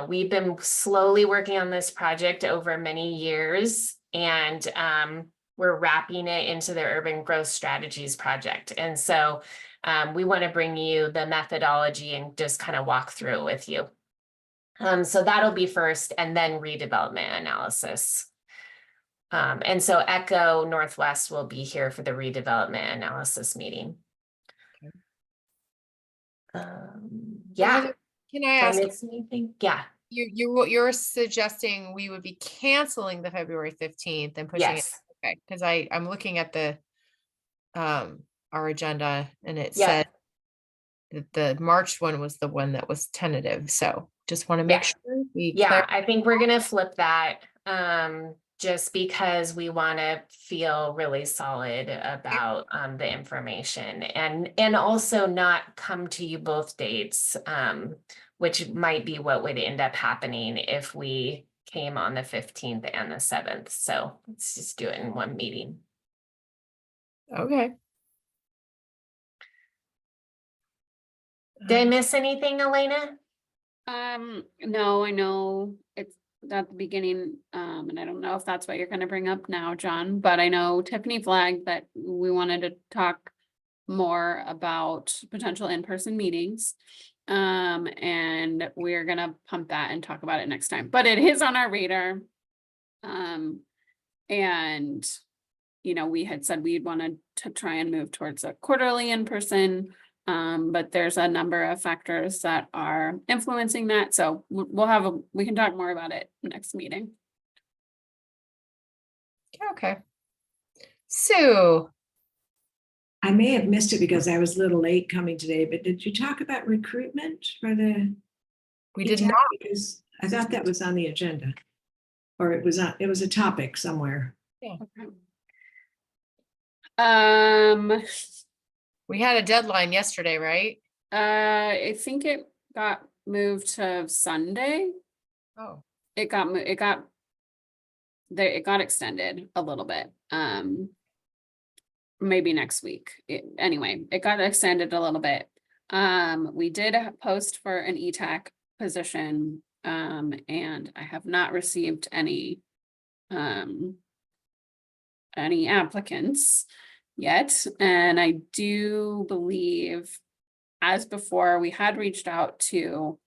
we've been slowly working on this project over many years, and we're wrapping it into the Urban Growth Strategies project. And so we want to bring you the methodology and just kind of walk through it with you. So that'll be first, and then redevelopment analysis. And so Echo Northwest will be here for the redevelopment analysis meeting. Yeah. Can I Did I ask, miss anything? Yeah. you're suggesting we would be canceling the February 15th and pushing it? Yes. Okay, because I'm looking at the our agenda, and it Yeah. said that the March one was the one that was tentative. So just want to make Yeah. sure we Yeah, I think we're gonna flip that, just because we want to feel really solid about the information, and also not come to you both dates, which might be what would end up happening if we came on the 15th and the 7th. So let's just do it in one meeting. Okay. Did I miss anything, Elena? No, I know it's at the beginning, and I don't know if that's what you're gonna bring up now, John, but I know Tiffany flagged that we wanted to talk more about potential in-person meetings. And we're gonna pump that and talk about it next time, but it is on our radar. And we had said we'd wanted to try and move towards a quarterly in-person. But there's a number of factors that are influencing that. So we can talk more about it next meeting. Okay. So I may have missed it because I was a little late coming today, but did you talk about recruitment for the? we did EETAC? not. Because I thought that was on the agenda. Or it was a topic somewhere. We had a deadline yesterday, right? I think it got moved to Sunday. Oh, It got extended a little bit. Maybe next week. Anyway, it got extended a little bit. We did post for an ETAC position, and I have not received any applicants yet. And I do believe, as before, we had reached out to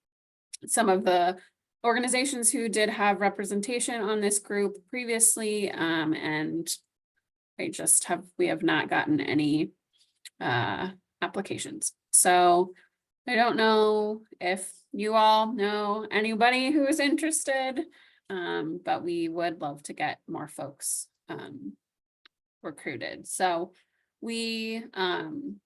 some of the organizations who did have representation on this group previously, and we have not gotten any applications. So I don't know if you all know anybody who is interested, but we would love to get more folks recruited. So we can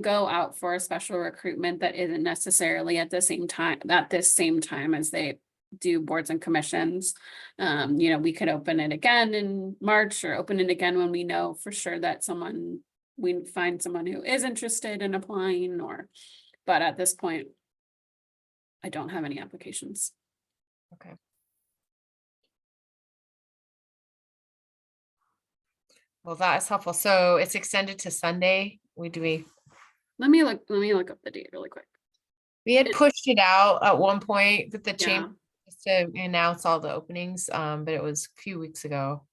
go out for a special recruitment that isn't necessarily at this same time as they do boards and commissions. We could open it again in March, or open it again when we know for sure that we find someone who is interested in applying, but at this point, I don't have any applications. okay. Well, that is helpful. So it's extended to Sunday. Let me look up the date really quick. We had pushed it out at one point with the Yeah. chamber just to announce all the openings, but it was a few weeks ago.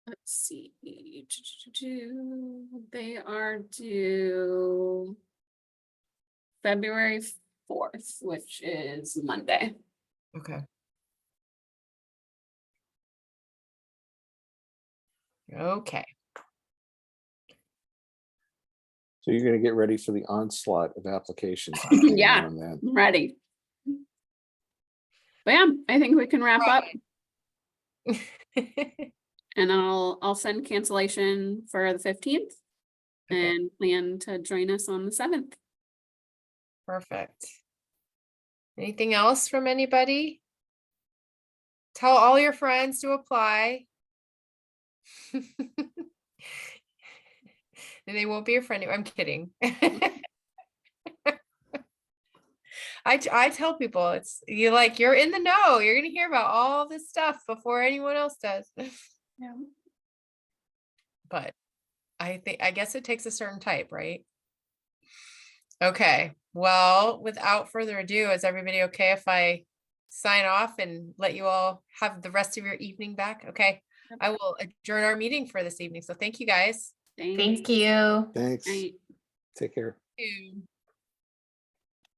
Let's see. They are due February 4th, which is Monday. Okay. Okay. So you're gonna get ready for the onslaught of applications. between Yeah. now and then. I'm ready. But yeah, I think we can wrap up, and I'll send cancellation for the 15th Okay. and plan to join us on the 7th. Perfect. Anything else from anybody? Tell all your friends to apply. And they won't be your friend. I'm kidding. I tell people you're in the know. You're gonna hear about all this stuff before anyone else does. Yeah. But I guess it takes a certain type, right? Okay. Well, without further ado, is everybody okay if I sign off and let you all have the rest of your evening back? Okay. Yep. I will adjourn our meeting for this evening. So thank you guys. Thank you. Thanks. Right. Take care. Thank you.